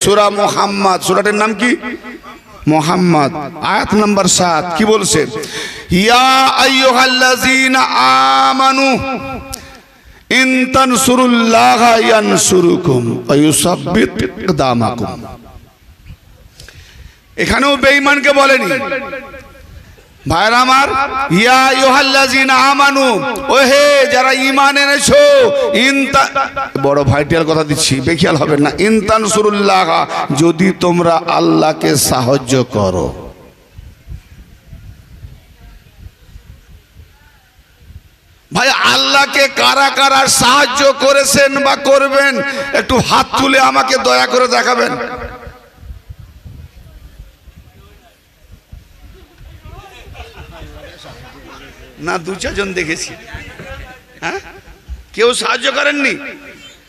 সূরা মুহাম্মদ, সূরাটির নাম কি? মুহাম্মদ। আয়াত নাম্বার 7 কি বলছে? ইয়া আইয়ুহাল্লাযীনা আমানু ইন তানসুরুল্লাহা ইয়ানসুরুকুম ওয়া ইউসাব্বিত আকদামাকুম। এখানেও বেঈমানকে বলেনি ভাইরা আমার, ইয়া আইয়ুহাল্লাযীনা আমানু, ও হে যারা ঈমান এনেছো, বড় ভাইটিয়ার কথা দিচ্ছি, বেখিয়াল হবে না। ইন তানসুরুল্লাহ, যদি তোমরা আল্লাহকে সাহায্য করো। ভাই আল্লাহকে কারা কারা সাহায্য করেছেন বা করবেন একটু হাত তুলে আমাকে দয়া করে দেখাবেন। না, 2-4 জন দেখেছি। হ্যাঁ, কেউ সাহায্য করেননি,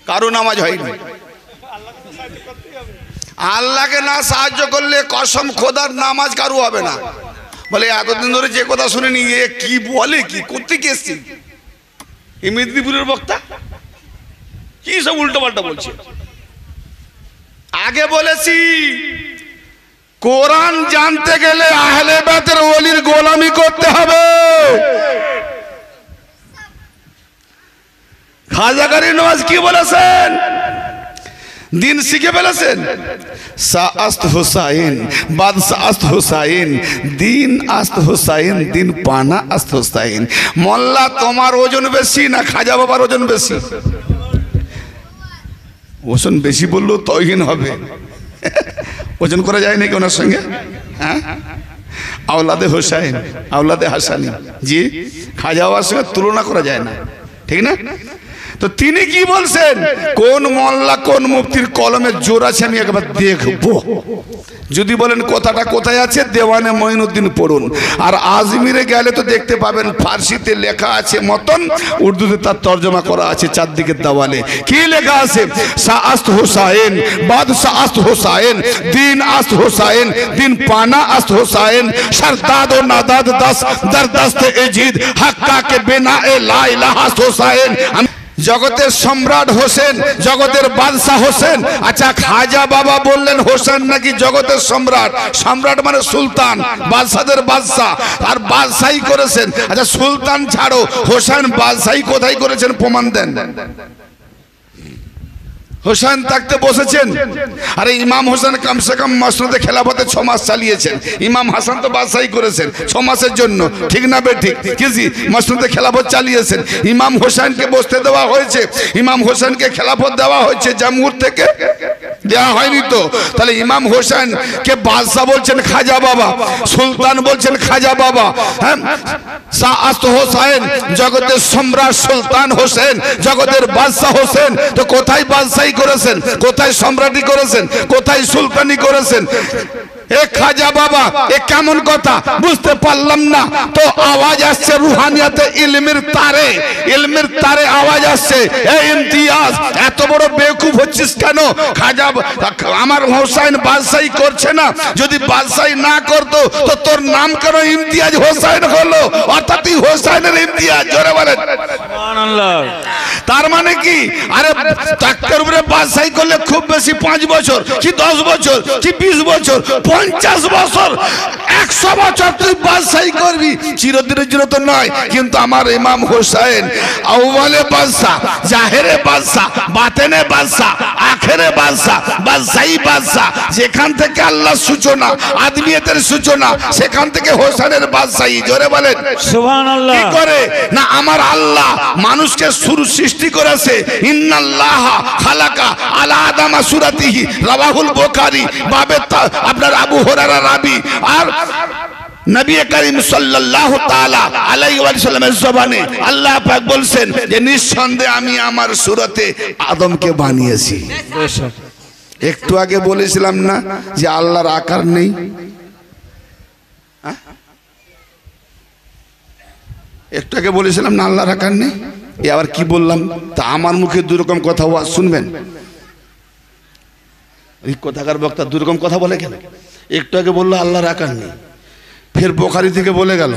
কারো নামাজ হয়নি। আল্লাহকে না সাহায্য করলে কসম খোদার নামাজ কারো হবে না। বলে এতদিন ধরে যে কথা শুনিনি, এ কি বলে, কি করতে কি এসছি? এই মেদিনীপুরের বক্তা কি সব উল্টো পাল্টা বলছে। আগে বলেছি কোরআন জানতে গেলে আহলে বাইতের ওলির গোলামি করতে হবে। খাজা গরিব নওয়াজ কি বলেছেন? দিন শিখে ফেলেছেন। সাআস্ত হুসাইন বাদশা আস্ত হুসাইন, দিন আস্ত হুসাইন, দিন পানা আস্ত হুসাইন। মোল্লা তোমার ওজন বেশি না খাজা বাবার ওজন বেশি? ওজন বেশি বললেও তৌহিন হবে। ওজন করা যায় নাকি ওনার সঙ্গে? হ্যাঁ, আওলাদে হুসাইন আওলাদে হাসানি, জি, খাজা বাবার সঙ্গে তুলনা করা যায় না, ঠিক না? তো তিনি কি বলছেন? কোন মোল্লা কোন মুফতির কলমে জোর আছে আমি একবার দেখবো। যদি বলেন কথাটা কোথায় আছে, দেওয়ানে মঈনুদ্দিন পড়ুন। আর আজমিরে গেলে তো দেখতে পাবেন ফার্সিতে লেখা আছে মতন, উর্দুতে তার তর্জমা করা আছে চারদিকের দেওয়ালে। কি লেখা আছে? সাআস্ত হুসাইন বাদশা আস্ত হুসাইন, দিন আস্ত হুসাইন, দিন পানা আস্ত হুসাইন, सरदाद व नादाद दस दर दस्त एजीद हक्का के बिना ए ला इलाहा हुसैन। জগতের সম্রাট হোসেন, জগতের বাদশাহ হোসেন। আচ্ছা, খাজা বাবা বললেন হোসেন নাকি জগতের সম্রাট? সম্রাট মানে সুলতান, বাদশাদের বাদশাহ, আর বাদশাহী করেছেন। আচ্ছা, সুলতান ছাড়ো, হোসেন বাদশাহী কোথায় করেছেন প্রমাণ দেন। হোসেন থাকতে বসেছেন। আরে ইমাম হোসেন কমসে কম মসনদে খেলাফতে 6 মাস চালিয়েছেন। ইমাম হাসান তো বাদশাহী করেছেন 6 মাসের জন্য, ঠিক না বে ঠিক? কিজি মসনদে খেলাফত চালিয়েছেন। ইমাম হোসেনকে বসতে দেওয়া হয়েছে, ইমাম হোসেনকে খেলাফত দেওয়া হয়েছে জামহুর থেকে, দেওয়া হয়নি তো? তাহলে ইমাম হোসেনকে বাদশাহ বলছেন খাজা বাবা, সুলতান বলছেন খাজা বাবা। হ্যাঁ, সাআস্ত হোসেন জগতের সম্রাট সুলতান হোসেন, জগতের বাদশাহ হোসেন। তো কোথায় বাদশাহী করেছেন, কোথায় সম্রাটি করেছেন, কোথায় সুলতানি করেছেন? এ খাজা বাবা, এ কেমন কথা বুঝতে পারলাম না তো। আওয়াজ আসছে রুহানিয়াতে ইলমের তারে, ইলমের তারে আওয়াজ আসছে। এ ইমতিয়াজ, এত বড় বেকুব হচ্ছিস কেন? খাজা আমার হোসেন বাদশাহী করছে না, যদি বাদশাহী না করতো তো তোর নাম কেন ইমতিয়াজ হোসেন হলো? অর্থাৎ হোসেনের ইমতিয়াজ। জোরে বলেন সুবহানাল্লাহ। তার মানে কি? আরে তাকতার উপরে বাদশাহী করলে খুব বেশি 5 বছর কি 10 বছর কি 20 বছর, 50 বছর, 100 বছর তুই বাদশাহী করবি, চিরদিনের জন্য তো নয়। কিন্তু আমার ইমাম হোসেন আউয়ালে বাদশাহ, জাহেরে বাদশাহ, বাতেনে বাদশাহ, আখেরে বাদশাহ, বাদশাহী বাদশাহ। যেখান থেকে আল্লাহর সূচনা, আদমিয়তের সূচনা, সেখান থেকে হোসেনের বাদশাহী। জোরে বলেন সুবহানাল্লাহ। কি করে না, আমার আল্লাহ মানুষকে সৃষ্টি করেছে। ইন্নাল্লাহা খালাকা আলা আদামা সুরাতিহি, রাওয়াহুল বুখারী, বাবে আপনার আবু হুরায়রা রাবি। আর নবী করিম সাল্লাল্লাহু তাআলা আলাইহি ওয়াসাল্লামের জবানে আল্লাহ পাক বলছেন যে নিঃসন্দেহে আমি আমার সূরতে আদমকে বানিয়েছি। একটু আগে বলেছিলাম না যে আল্লাহর আকার নেই? একটু আগে বলেছিলাম না আল্লাহর আকার নেই? এ আবার কি বললাম? তা আমার মুখে দুই রকম কথা শুনবেন। এই কথাকার বক্তা দুই রকম কথা বলে কেন? একটু আগে বললো আল্লাহর আকার নেই, ফের বুখারী থেকে বলে গেল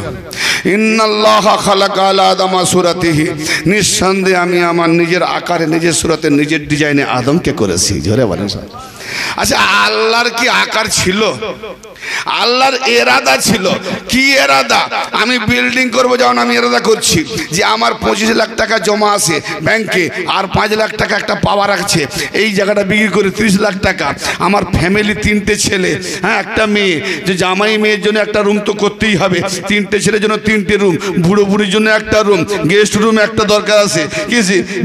ইন্নাল্লাহা খালাকা আলা আদামা সুরাতিহি, নিঃসন্দেহে আমি আমার নিজের আকারে, নিজের সুরতে, নিজের ডিজাইনে আদমকে করেছি। জোরে বলেন। আচ্ছা, আল্লাহর কি আকার ছিল? আল্লাহর এরাদা ছিল কি? এরাদা আমি বিল্ডিং করবো, যেমন আমি এরাদা করছি যে আমার 25 লাখ টাকা জমা আছে ব্যাংকে, আর 5 লাখ টাকা একটা পাওয়ার আছে, এই জায়গাটা বিক্রি করে 30 লাখ টাকা। আমার ফ্যামিলি 3টে ছেলে, হ্যাঁ একটা মেয়ে, যে জামাই মেয়ের জন্য একটা রুম তো করতেই হবে, 3টে ছেলের জন্য 3টে রুম, বুড়ো বুড়ির জন্য একটা রুম, গেস্ট রুম একটা দরকার আছে, কি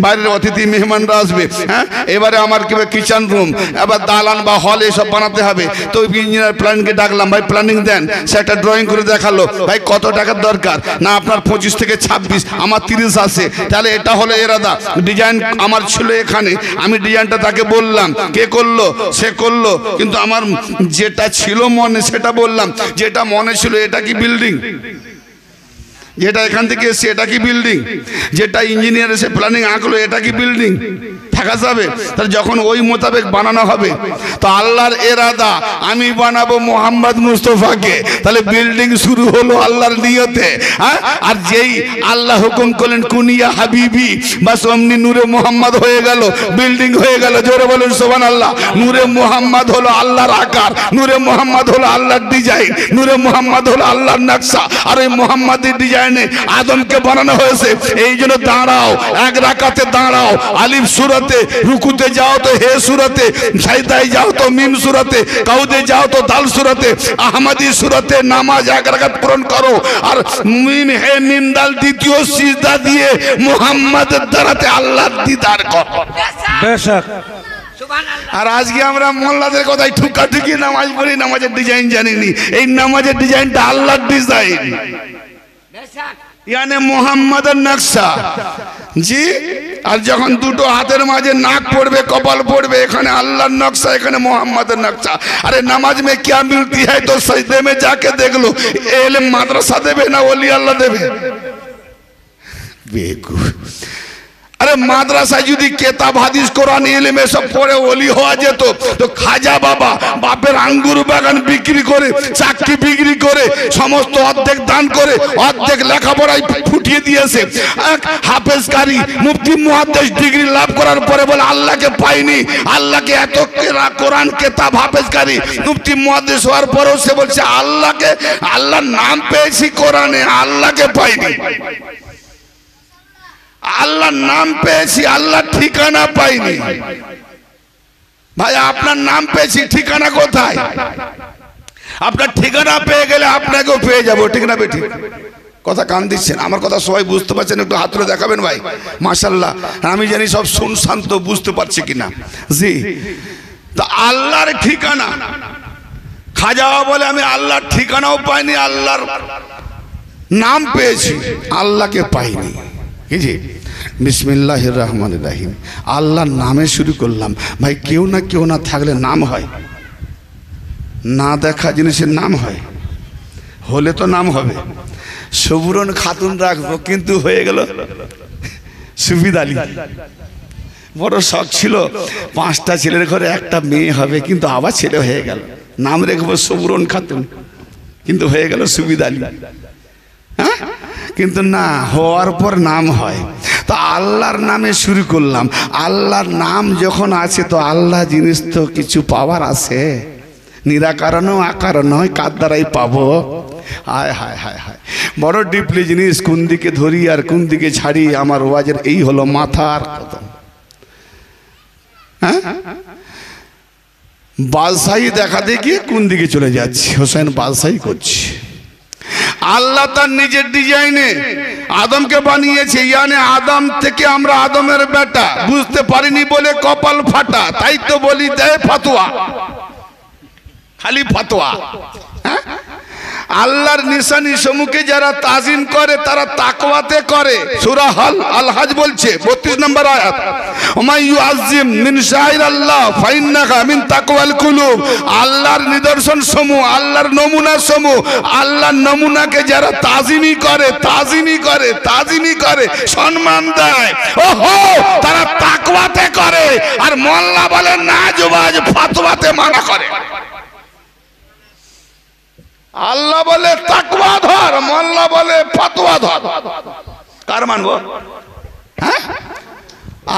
বাইরের অতিথি মেহমানরা আসবে, হ্যাঁ এবারে আমার কিচেন রুম, এবার দালান বা হল এসব বানাতে হবে। তো ইঞ্জিনিয়ার প্ল্যানকে ডাকলাম, ভাই প্ল্যানিং দেন। সে একটা ড্রয়িং করে দেখালো, ভাই কত টাকার দরকার? না আপনার 25 থেকে 26, আমার 30 আছে। তাহলে এটা হলো এরাদা। ডিজাইন আমার ছিল এখানে, আমি ডিজাইনটা তাকে বললাম, কে করলো? সে করলো। কিন্তু আমার যেটা ছিল মনে সেটা বললাম, যেটা মনে ছিল এটা কি বিল্ডিং? যেটা এখান থেকে এসছে এটা কি বিল্ডিং? যেটা ইঞ্জিনিয়ার এসে প্ল্যানিং আঁকলো এটা কি বিল্ডিং? থাকা যাবে? তাহলে যখন ওই মোতাবেক বানানো হবে, তো আল্লাহর এরাদা আমি বানাবো মোহাম্মদ মুস্তফাকে, তাহলে বিল্ডিং শুরু হলো আল্লাহর নিয়তে। হ্যাঁ, আর যেই আল্লাহ হুকুম করলেন কুনিয়া হাবিবি, বাস অমনি নূরে মোহাম্মদ হয়ে গেল, বিল্ডিং হয়ে গেল। জোরে বলুন সুবহানাল্লাহ। নূরে মোহাম্মদ হলো আল্লাহর আকার, নূরে মোহাম্মদ হলো আল্লাহর ডিজাইন, নূরে মোহাম্মদ হলো আল্লাহর নকশা। আর ওই মোহাম্মদের ডিজাইনে আদমকে বানানো হয়েছে। এই জন্য দাঁড়াও, এক রাকাতে দাঁড়াও, আলিফ সূরাতে, রুকুতে যাও তো হে সূরাতে, সাজদায় যাও তো মিম সূরাতে, কাউদে যাও তো দাল সূরাতে, আহমদি সূরাতে নামাজ এক রাকাত পূরণ করো। আর মিম হে মিম দাল দ্বিতীয় সিজদা দিয়ে মুহাম্মাদের দ্বারাতে আল্লাহর দিদার করো। বেশক। আর আজকে আমরা মোল্লাদের কথাই ঠুকাঠুকি নামাজ পড়ি, নামাজের ডিজাইন জানিনি। এই নামাজের ডিজাইনটা আল্লাহর ডিজাইন, ইয়ানে মোহাম্মদের নকশা। জি, আর যখন দুটো হাতের মাঝে নাক পড়বে, কপাল পড়বে, এখানে আল্লাহর নকশা, এখানে মোহাম্মদের নকশা। আরে নামাজ মে क्या मिलती है तो सजदे में जाके देख लो। এলম মাদ্রাসা দেবে না ওলি আল্লাহ দেবে? বেকুফ। আরে মাদ্রাসায় যদি কেতাব হাদিস কোরআন ইলম এসব পড়ে ওলি হওয়া যেত, তো খাজা বাবা বাপের আঙ্গুর বাগান বিক্রি করে, চাকরি বিক্রি করে, সমস্ত অর্ধেক দান করে, অর্ধেক লেখাপড়ায় ফুটিয়ে দিয়েছে। হাফেজ কারি মুফতি মুহাদ্দিস ডিগ্রি লাভ করার পরে বলে আল্লাহকে পাইনি। আল্লাহকে এত কোরআন কেতাব হাফেজ কারি মুফতি মুহাদ্দিস হওয়ার পরেও সে বলছে আল্লাহকে, আল্লাহর নাম পেয়েছি কোরআনে, আল্লাহকে পাইনি। আল্লাহর নাম পেয়েছি, আল্লাহর ঠিকানা পাইনি। ভাই আপনার নাম পেয়েছি, ঠিকানা কোথায়? আপনার ঠিকানা পেয়ে গেলে আপনাকেও পেয়ে যাবো, ঠিক না বেঠিক? কথা কান দিচ্ছেন? আমার কথা সবাই বুঝতে পারছেন? একটু হাত তুলে দেখাবেন ভাই। মাশাআল্লাহ। আমি জানি সব শুনশান্ত বুঝতে পারছে কিনা। জি, তো আল্লাহর ঠিকানা, খাজা বলে আমি আল্লাহর ঠিকানাও পাইনি, আল্লাহর নাম পেয়েছি, আল্লাহকে পাইনি। জি, বিসমিল্লাহির রহমানির রহিম, আল্লাহর নামে শুরু করলাম। ভাই কেউ না থাকলে নাম হয় না? দেখা জিনিসের নাম হয়, হলে তো নাম হবে। সবুরন খাতুন রাখবো, কিন্তু হয়ে গেল সুবিদ আলী। বড় শখ ছিল 5টা ছেলের ঘরে একটা মেয়ে হবে, কিন্তু আবার ছেলে হয়ে গেল, নাম রেখবো সবুরন খাতুন, কিন্তু হয়ে গেল সুবিদ আলী। হ্যাঁ, কিন্তু না, হওয়ার পর নাম হয়। তো আল্লাহর নামে শুরু করলাম। আল্লাহর নাম যখন আছে, তো আল্লাহ জিনিস তো কিছু পাওয়ার আছে, নিরাকারণও আকার নয়, কার দ্বারাই পাবো? হায় হায় হায় হায়, বড় ডিপলি জিনিস। কোন দিকে ধরি আর কোন দিকে ছাড়ি, আমার ওয়াজের এই হলো মাথার কথা। হ্যাঁ, বাদশাহী দেখা দেখিয়ে কোন দিকে চলে যাচ্ছে, হোসেন বাদশাহী করছে। আল্লাহ তার নিজের ডিজাইনে আদমকে বানিয়েছে, ইয়ানে আদম থেকে আমরা আদমের বেটা, বুঝতে পারিনি বলে কপাল ফাটা, তাই তো বলি দেয় ফতোয়া, খালি ফতোয়া। হ্যাঁ, আল্লাহর নিশানি সমূহকে যারা তাজিম করে তারা তাকওয়াতে করে। সূরা আল হজ বলছে 32 নম্বর আয়াত, ওমা ইউআযিম মিন শাইরাল্লাহ ফাইন্নাহা মিন তাকওয়াল কুলুব। আল্লাহর নিদর্শন সমূহ, আল্লাহর নমুনা সমূহ, আল্লাহর নমুনাকে যারা তাজিমি করে, সম্মান দেয়, ওহো তারা তাকওয়াতে করে। আর মোল্লা বলে না জুবাজ ফতোয়াতে মানা করে। আল্লাহ বলে তাকওয়া ধর, মোল্লা বলে ফতোয়া ধর, কার মানবো? হ্যাঁ,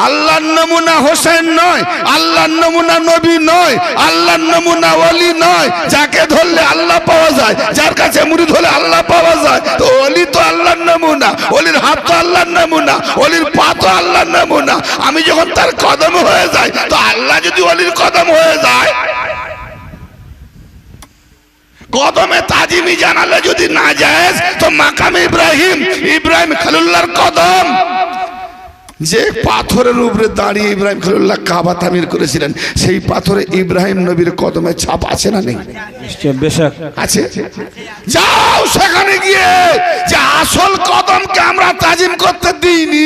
আল্লাহর নমুনা হোসেন নয়, আল্লাহর নমুনা নবী নয়, আল্লাহর নমুনা ওলি নয়। যাকে ধরলে আল্লাহ পাওয়া যায়, যার কাছে মুরিদ হলে আল্লাহ পাওয়া যায়। তো ওলি তো আল্লাহর নমুনা, ওলির হাত তো আল্লাহর নমুনা, ওলির পা তো আল্লাহর নমুনা। আমি যখন তার কদম হয়ে যাই, তো আল্লাহ যদি ওলির কদম হয়ে যায়, কদমে তাজিমি জানালে যদি না যায়, তো মাকামে ইব্রাহিম, ইব্রাহিম খলিলুল্লাহর কদম, যে পাথরের উপরে দাঁড়িয়ে ইব্রাহিম খলিলুল্লাহ কাবা তামির করেছিলেন, সেই পাথরে ইব্রাহিম নবীর কদমের ছাপ আছে না নেই? আছে। যাও সেখানে গিয়ে, যে আসল কদমকে আমরা তাজিম করতে দিইনি,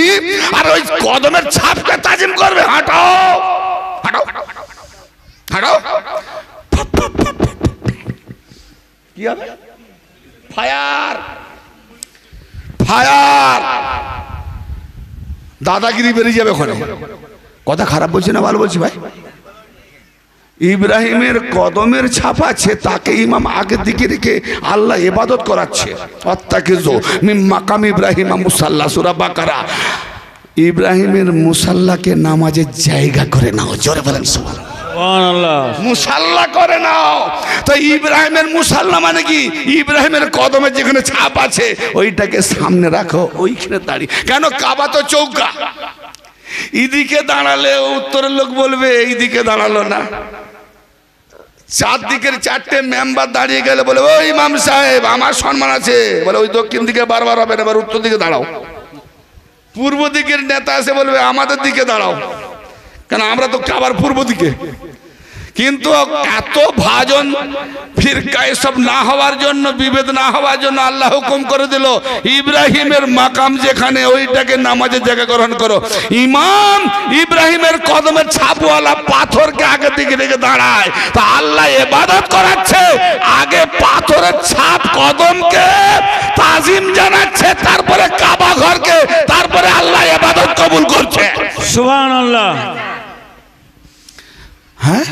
আর ওই কদমের ছাপকে তাজিম করবে। হাঁটাও হাঁটাও হাঁটাও, কি হবে? ফায়ার ফায়ার, দাদাগিরি বেরিয়ে যাবে ওখানে। কথা খারাপ বলছি না, ভালো বলছি ভাই? ইব্রাহিমের কদমের ছাপ আছে, তাকে ইমাম আগের দিকে রেখে আল্লাহ ইবাদত করাচ্ছে। অত্তাকিজু মিন মাকাম ইব্রাহিম মুসাল্লা, সূরা বাকারা। ইব্রাহিমের মুসাল্লাকে নামাজের জায়গা করে নাও, জোরে বলেন সুবহানাল্লাহ। মুসাল্লা করে নাও। তো ইব্রাহিমের মুসাল্লা মানে কি? ইব্রাহিমের কদমের যেখানে ছাপ আছে ওইটাকে সামনে রাখো, ওইখানে দাঁড়িয়ে। কেন? কাবা তো চৌকা, এদিকে দাঁড়ালে উত্তরের লোক বলবে এইদিকে দাঁড়ালো না। চারদিকের চারটে মেম্বার দাঁড়িয়ে গেলে বলে, ও ইমাম সাহেব আমার সম্মান আছে, বলে ওই দক্ষিণ দিকে বারবার হবে না, এবার উত্তর দিকে দাঁড়াও। পূর্ব দিকের নেতা এসে বলবে আমাদের দিকে দাঁড়াও, কেন আমরা তো কাবার পূর্ব দিকে। কিন্তু এত ভাজন ফিরকা এসব না হওয়ার জন্য, বিভেদ না হওয়ার জন্য আল্লাহ হুকুম করে দিল, ইব্রাহিমের মাকাম যেখানে, ওইটাকে নামাজের জায়গা গ্রহণ করো। ইমাম ইব্রাহিমের কদমের ছাপওয়ালা পাথরকে আগের দিকে রেখে দাঁড়ায়, তা আল্লাহ ইবাদত করাচ্ছে। আগে পাথরের ছাপ কদমকে তাজিম জানাচ্ছে, তারপরে কাবা ঘরকে, তারপরে আল্লাহ ইবাদত কবুল করছে। সুবহানাল্লাহ। হ্যাঁ,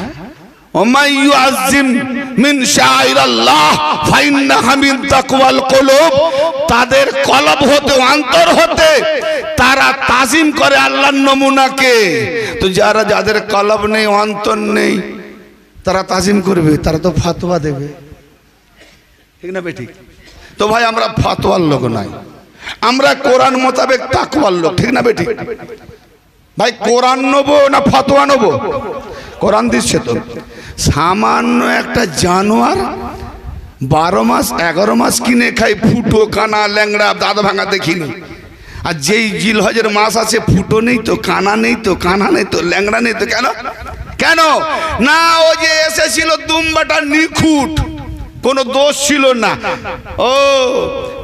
ওমাই ইউআযিম মিন শাআইরিল্লাহ ফাইন্নাহা মিন তাকওয়াল কুলুব। তাদের কলব হতে, অন্তর হতে তারা তাজিম করে আল্লাহর নমুনাকে। তো যারা, যাদের কলব নেই, অন্তর নেই, তারা তাজিম করবে, তারা তো ফতোয়া দেবে, ঠিক না বেঠিক? তো ভাই আমরা ফতোয়ার লোক নাই, আমরা কোরআন মোতাবেক তাকওয়ার লোক, ঠিক না বেঠিক? ভাই কোরআন নেবো না ফতোয়া নেবো? কোরআন দিচ্ছে তো। সামান্য একটা জানোয়ার 12 মাস 11 মাস কিনে খাই, ফুটো কানা ল্যাংড়া দাঁত ভাঙা দেখিনি। আর যেই জিলহজের মাস আছে, ফুটো নেই তো, কানা নেই তো, কানা নেই তো, ল্যাংড়া নেই তো। কেন? কেন না? ও যে এসেছিল দুম্বাটা নিখুঁত, কোনো দোষ ছিল না।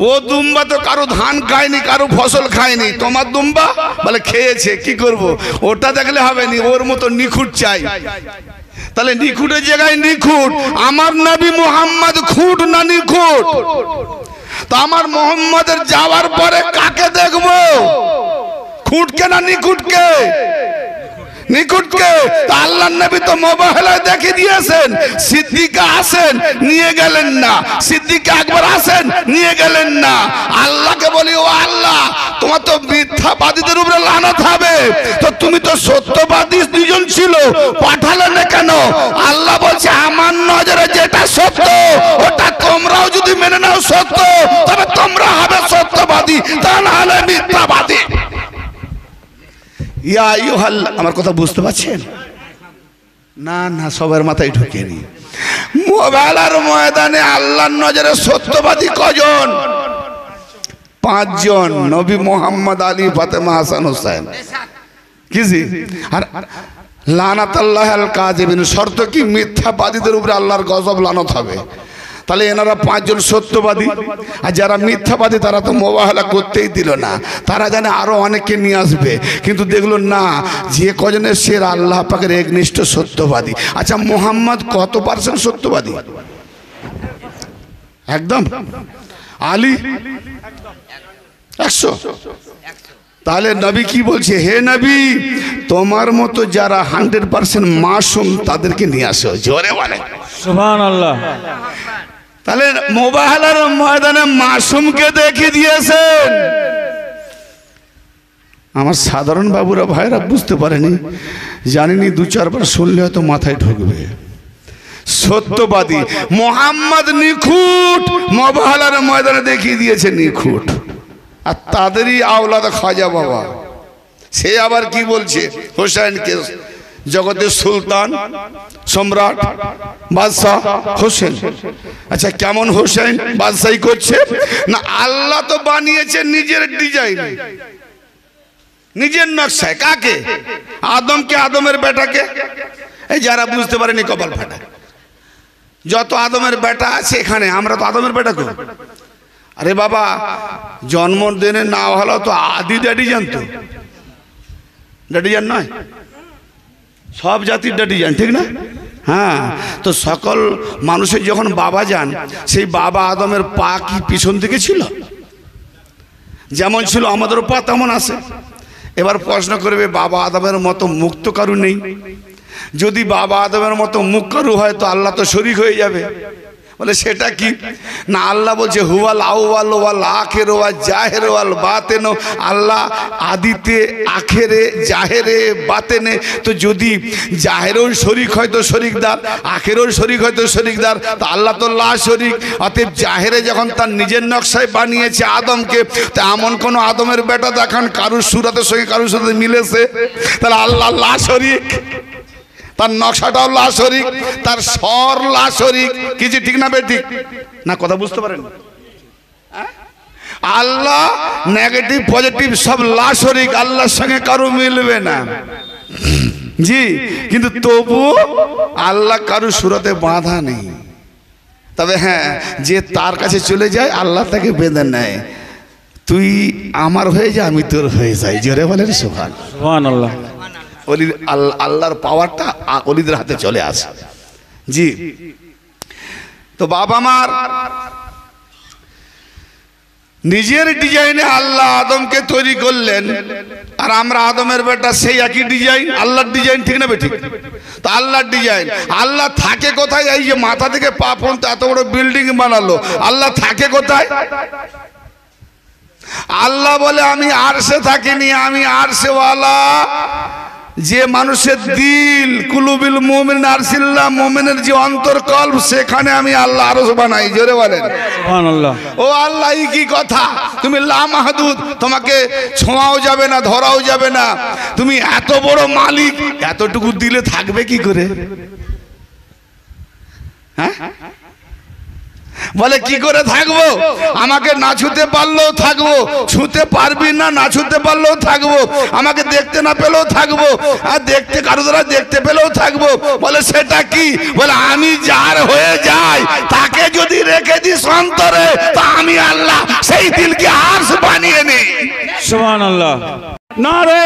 ও দুম্বা তো কারো ধান খায়নি, কারো ফসল খায়নি। তোমার দুম্বা বলে খেয়েছে, কি করব? ওটা দেখলে হবে নি, ওর মতো নিখুঁত চাই। তাহলে নিখুঁতের জায়গায় নিখুঁত। আমার নবী মুহাম্মদ খুঁট না নিখুঁত? তো আমার মুহাম্মদের যাওয়ার পরে কাকে দেখবো? খুঁটকে না নিখুঁতকে? নিকুটকে। আল্লাহর নবী তো মোবাইলে দেখে দিয়েছেন। সিদ্দিকা আসেন, নিয়ে গেলেন না। সিদ্দিক আকবর আসেন, নিয়ে গেলেন না। আল্লাহকে বলি, ও আল্লাহ, তোমার তো মিথ্যাবাদীদের উপরে লানত হবে, তো তুমি তো সত্যবাদী দুজন ছিল, পাঠালে না কেন? আল্লাহ বলছে, আমার নজরে যেটা সত্য ওটা তোমরাও যদি মেনে নাও সত্য, তবে তোমরা হবে সত্যবাদী, তা না হলে মিথ্যাবাদী। ইয়া আইয়ুহাল, আমার কথা বুঝতে পারছেন? না না, সবার মাথায় ঢুকেনি। মোবাইলের ময়দানে আল্লাহর নজরে সত্যবাদী কজন? 5 জন, নবী মোহাম্মদ, আলী, ফাতেমা, হাসান, হোসেন। কিজি আর লানাতাল্লাহ আল কাযিবিন। শর্ত কি? মিথ্যাবাদীদের উপরে আল্লাহর গজব লানত হবে। তাহলে এনারা 5 জন সত্যবাদী, আর যারা মিথ্যাবাদী তারা তো মোবাহেলা করতেই দিল না। তারা জানে আরো অনেককে নিয়ে আসবে, কিন্তু দেখলো না, যে কজনের সে আল্লাহ পাকের একনিষ্ঠ সত্যবাদী। আচ্ছা, মোহাম্মদ কত % সত্যবাদী? একদম। আলী 100। তাহলে নবী কি বলছে? হে নবী, তোমার মতো যারা 100% মাসুম তাদেরকে নিয়ে আসো। জোরে বলে সুবহানাল্লাহ। তাহলে মোবাহেলার ময়দানে মাসুমকে দেখে দিয়েছেন। আমার সাধারণ বাবুরা ভাইরা বুঝতে পারেনি, জানিনি, দু চারবার শুনলে হয়তো মাথায় ঢুকবে। সত্যবাদী মোহাম্মদ নিখুঁত, মবহালার ময়দানে দেখিয়ে দিয়েছে নিখুঁত। আর তাদেরই আওলাদ খাজা বাবা, সে আবার কি বলছে হোসেনকে জগতের সুলতান, সম্রাট, বাদশাহ হোসেন। আচ্ছা কেমন হোসেন বাদশাহী করছে? না, আল্লাহ তো বানিয়েছে নিজের ডিজাইন, নিজের নকশায়। কাকে? আদমকে, আদমের বেটাকে। এই যারা বুঝতে পারেনি কপাল ফাটা। যত আদমের বেটা আছে এখানে, আমরা তো আদমের বেটা কো। আরে বাবা, জন্মদিনে না হলো তো আদি ড্যাডি জানতো, ড্যাডি জান নয়, সব জাতির ড্যাডি জান, ঠিক না? হ্যাঁ, তো সকল মানুষের যখন বাবা যান, সেই বাবা আদমের পা কি পিছন দিকে ছিল? যেমন ছিল আমাদেরও পা তেমন আছে। এবার প্রশ্ন করবে, বাবা আদমের মতো মুখ তো কারু নেই। যদি বাবা আদমের মতো মুখ কারু হয় তো আল্লাহ তো শরীক হয়ে যাবে। বলে সেটা কি? না, আল্লাহ বলছে হুয়াল আউয়াল ওয়াল আখির ওয়াল জাহির ওয়াল বাতিন। আল্লাহ আদিতে, আখেরে, জাহেরে, বাতেনে। তো যদি জাহেরও শরীক হয় তো শরীকদার, আখেরও শরীক হয় তো শরীকদার, তো আল্লাহ তো লা শরীক। অতএব জাহেরে যখন তার নিজের নকশায় বানিয়েছে আদমকে, তো এমন কোনো আদমের বেটা দেখান কারুর সুরাতের সঙ্গে কারুর সাথে মিলেছে? তাহলে আল্লাহ লা শরীক, তার নকশাটাও লা শরীক, তার স্বর লা শরীক। কিছু ঠিক না বেঠিক? না কথা বুঝতে পারেন? আল্লাহ নেগেটিভ পজিটিভ সব লা শরীক, আল্লাহর সঙ্গে কারো মিলবে না। জি, কিন্তু তবু আল্লাহ কারো সুরতে বাঁধা নেই। তবে হ্যাঁ, যে তার কাছে চলে যায় আল্লাহ তাকে বেঁধে নেয়। তুই আমার হয়ে যা, আমি তোর হয়ে যাই। জোরে বলেন সুবহানাল্লাহ। আল্লাহর পাওয়ারটা অলিদের হাতে চলে আসে। জি, তো বাবা মার নিজের ডিজাইনে আল্লাহ আদমকে তৈরি করলেন, আর আমরা আদমের বেটা সেই একই ডিজাইন, আল্লাহর ডিজাইন, ঠিক না বেঠিক? তো আল্লাহর ডিজাইন, আল্লাহ থাকে কোথায়? এই যে মাথা থেকে পা পর্যন্ত এত বড় বিল্ডিং বানালো, আল্লাহ থাকে কোথায়? আল্লাহ বলে আমি আরশে থাকিনি, আমি আরশেওয়ালা। যে মানুষের দিল, কুলুবিল মুমিন আরশিল্লাহ, মুমিনের যে অন্তর কল্ব, সেখানে আমি আল্লাহ আরশ বানাই। জোরে বলেন সুবহানাল্লাহ। ও আল্লাহ, এই কি কথা? তুমি লা মাহদুদ, তোমাকে ছোঁয়াও যাবে না, ধরাও যাবে না। তুমি এত বড় মালিক, এতটুকু দিলে থাকবে কি করে? হ্যাঁ, বলে কি করে থাকবো? আমাকে না ছুতে পারলেও থাকবো, ছুতে পারবি না, না ছুতে পারলেও থাকবো। আমাকে দেখতে না পেলেও থাকবো, আর দেখতে কারো দ্বারা দেখতে পেলেও থাকবো। বলে সেটা কি? বলে আমি যার হয়ে যাই তাকে যদি রেখে দিস অন্তরে, তা আমি আল্লাহ সেই দিলকে আরশ বানিয়ে নিই। সুবহানাল্লাহ। নারে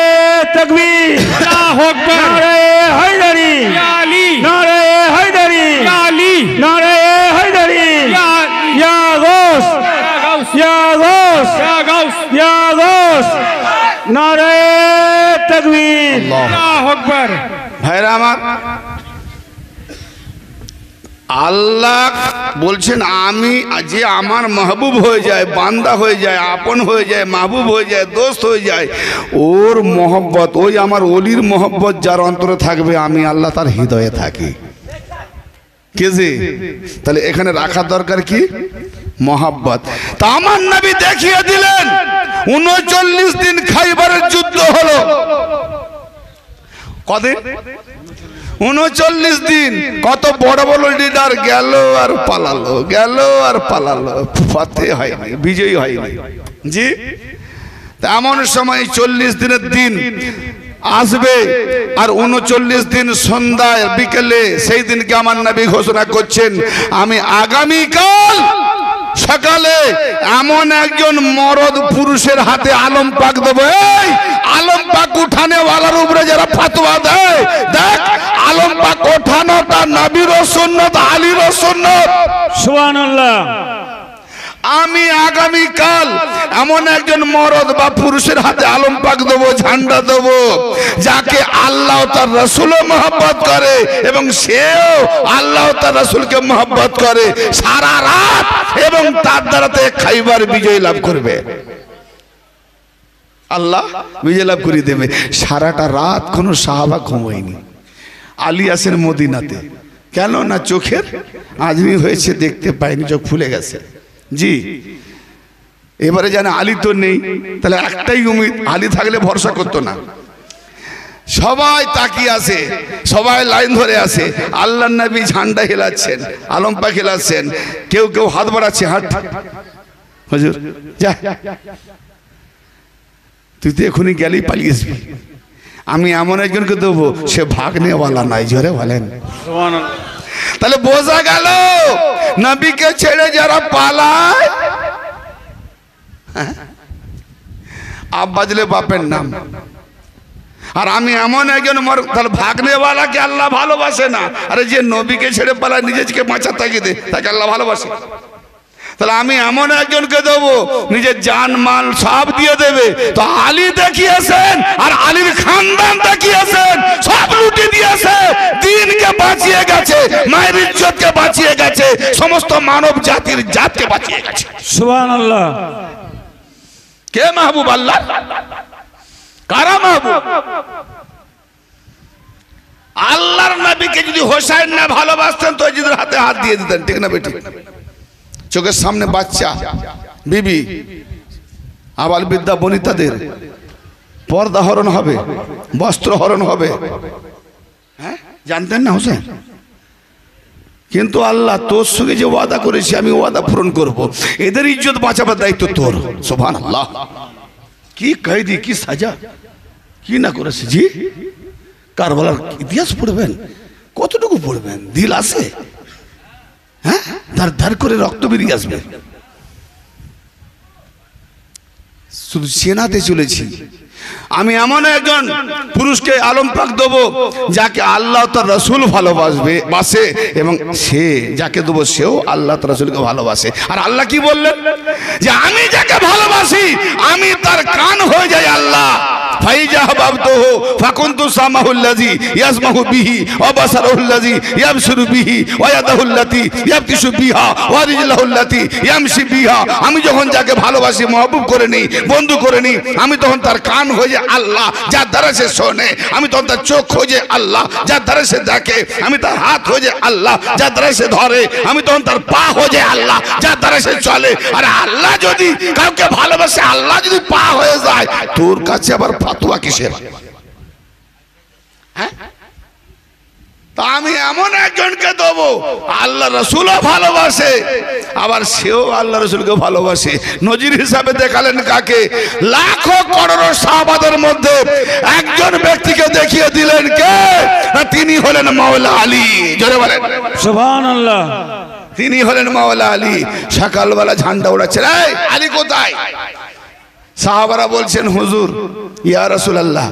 তাকবীর, আল্লাহু আকবার, নারে হায়দারি, ইয়া আলী, নারে হায়দারি, ইয়া আলী, নারে হায়দারি, ইয়া গাউস, ইয়া গাউস, ইয়া গাউস, ইয়া গাউস, নারে তাকবীর, আল্লাহু আকবার। ভাইরা আমার, আল্লাহ বলছেন আমি যে আমার মাহবুব হয়ে যায়, বান্দা হয়ে যায়, আপন হয়ে যায়, মাহবুব হয়ে যায়, দোস্ত হয়ে যায়, ওর মহব্বত, ওই আমার ওলির মহব্বত যার অন্তরে থাকবে, আমি আল্লাহ তার হৃদয়ে থাকি। কেজি তাহলে এখানে রাখার দরকার কি? মহব্বত। তা আমার নবী দেখিয়ে দিলেন 39 দিন খাইবারের যুদ্ধ হলো। কদিন? 39 দিন। কত বড় বড় লিডার গেল আর পালালো, গেল আর পালালো, ফাতে হয়নি, বিজয়ী হয়নি। জি, এমন সময় 40 দিনের দিন আসবে, আর 39 দিন সন্ধ্যায় বিকেলে সেই দিনকে আমার নবী ঘোষণা করছেন, আমি আগামীকাল সকালে এমন একজন মরদ পুরুষের হাতে আলম পাক দেবো। এই আলম পাক উঠানে ওয়ালার উপরে যারা ফতোয়া দেয়, দেখ আলম পাক ওঠানোটা নবীর সুন্নাত, আলীর সুন্নাত। সুবহানাল্লাহ। আমি আগামীকাল এমন একজন মরদ বা পুরুষের হাতে আলম পাক দেবো, ঝান্ডা দেবো, যাকে আল্লাহ তার রাসূলও মহব্বত করে এবং সেও আল্লাহ তার রাসূলকে মহব্বত করে সারা রাত, এবং তার দ্বারাতে খাইবার বিজয় লাভ করবে। আল্লাহ বিজয় লাভ করে দেবে। সারাটা রাত কোনো সাহাবা ঘুমোয়নি। আলী আসেন মদিনাতে, কেন না চোখের আজমি হয়েছে, দেখতে পায়নি, চোখ ফুলে গেছে। জি, এবারে জানে আলী তো নেই, তাহলে একটাই উম্মীদ, আলী থাকলে ভরসা করতো না। সবাই তাকিয়ে আছে, সবাই লাইন ধরে আছে। আল্লাহর নবী ঝান্ডা হেলাচ্ছেন, আলম পাক হেলাচ্ছেন, কেউ কেউ হাত বাড়াচ্ছে, হাত হুজুর যা, তুই তো এখনই গেলেই পালিয়ে আসবি। আমি এমন একজনকে দেবো, সে ভাগনেওয়ালা নাই, জোরে বলেন। তাহলে বোঝা গেল নবীকে ছেড়ে যারা পালায়, আব বাজলে বাপের নাম। আর আমি এমন একজন তাহলে ভাগনেওয়ালাকে আল্লাহ ভালোবাসে না। আরে যে নবীকে ছেড়ে পালায়, নিজেকে বাঁচা তাকিয়ে তাকে আল্লাহ ভালোবাসে। তাহলে আমি এমন একজনকে দেবো, নিজের জান মাল সব দিয়ে দেবে। তো আলী দেখিয়েছেন, আর আলীর খানদান দেখিয়েছেন, সব লুটে দিয়েছে, দিনকে বাঁচিয়ে গেছে, মায়ের ইজ্জতকে বাঁচিয়ে গেছে, সমস্ত মানব জাতির জাতকে বাঁচিয়ে গেছে। সুবহানাল্লাহ। কে মাহবুব? আল্লাহ। কারা মাহবুব? আল্লাহর নবীকে যদি হোসাইন না ভালোবাসতেন তো এজিদের হাতে হাত দিয়ে দিতেন, ঠিক না বেটি? চোখের সামনে বাচ্চা, বিবি, আবাল বিদ্যা বনিতাদের পর্দা হরণ হবে, বস্ত্র হরণ হবে, হ্যাঁ জানতেন না হোসেন? কিন্তু আল্লাহ তোর সঙ্গে যে ওয়াদা করেছি আমি ওয়াদা পূরণ করব, এদের ইজ্জত বাঁচাবার দায়িত্ব তোর। সুবহানাল্লাহ। কি কয়েদি, কি সাজা, কি না করেছে। জি, কারবালার ইতিহাস পড়বেন, কতটুকু পড়বেন, দিল আছে? হ্যাঁ, ধার ধার করে রক্ত বেরিয়ে আসবে। শুধু চেনাতে চলেছি। আমি এমন একজন পুরুষকে আলম পাক দেবো যাকে আল্লাহ তার রসুল ভালোবাসে, এবং সে যাকে দেবো সেও আল্লাহ তার রসুলকে ভালোবাসে। আর আল্লাহ কি বললেন? যে আমি যাকে ভালোবাসি আমি তার কান হয়ে যাই আল্লাহ। ফাইজা হাবাবতুহু ফাকুনতু সামাহুল্লাযী ইয়াসমাহু বিহি ওয়া বাসারুহুল্লাযী ইয়াবসুরু বিহি ওয়া ইয়াদাহুল্লাতী ইয়াবতিশু বিহা ওয়া রিজলুহুল্লাতী ইয়ামশি বিহা। আমি যখন যাকে ভালোবাসি, মহবুব করে নিই, বন্ধু করে নিই, আমি তখন তার কান হয়ে যায় আল্লাহ, যার দ্বারা সে শোনে। আমি তখন তার চোখ হয়ে যায় আল্লাহ, যার দ্বারা সে দেখে। আমি তার হাত হয়ে যায় আল্লাহ, যার দ্বারা সে ধরে। আমি তখন তার পা হয়ে যায় আল্লাহ, যার দ্বারা সে চলে। আর আল্লাহ যদি কাউকে ভালোবাসে, আল্লাহ যদি পা হয়ে যায়, তোর কাছে আবার ফাতুয়া কিসের? হ্যাঁ, তা আমি এমন একজনকে দেবো আল্লাহ রসুলও ভালোবাসে, আবার সেও আল্লাহ রসুলকে ভালোবাসে। নজির হিসাবে দেখালেন কাকে? লাখো করোড় সাহাবাদের মধ্যে একজন ব্যক্তিকে দেখিয়ে দিলেন, কে না তিনি হলেন মাওলা আলী। জোরে বলেন সুবহানাল্লাহ। তিনি হলেন মাওলা আলী। সকালবেলা ঝান্ডা উড়াচ্ছেন, এই আলী কোথায়? সাহাবারা বলছেন, হুজুর ইয়া রাসূলুল্লাহ,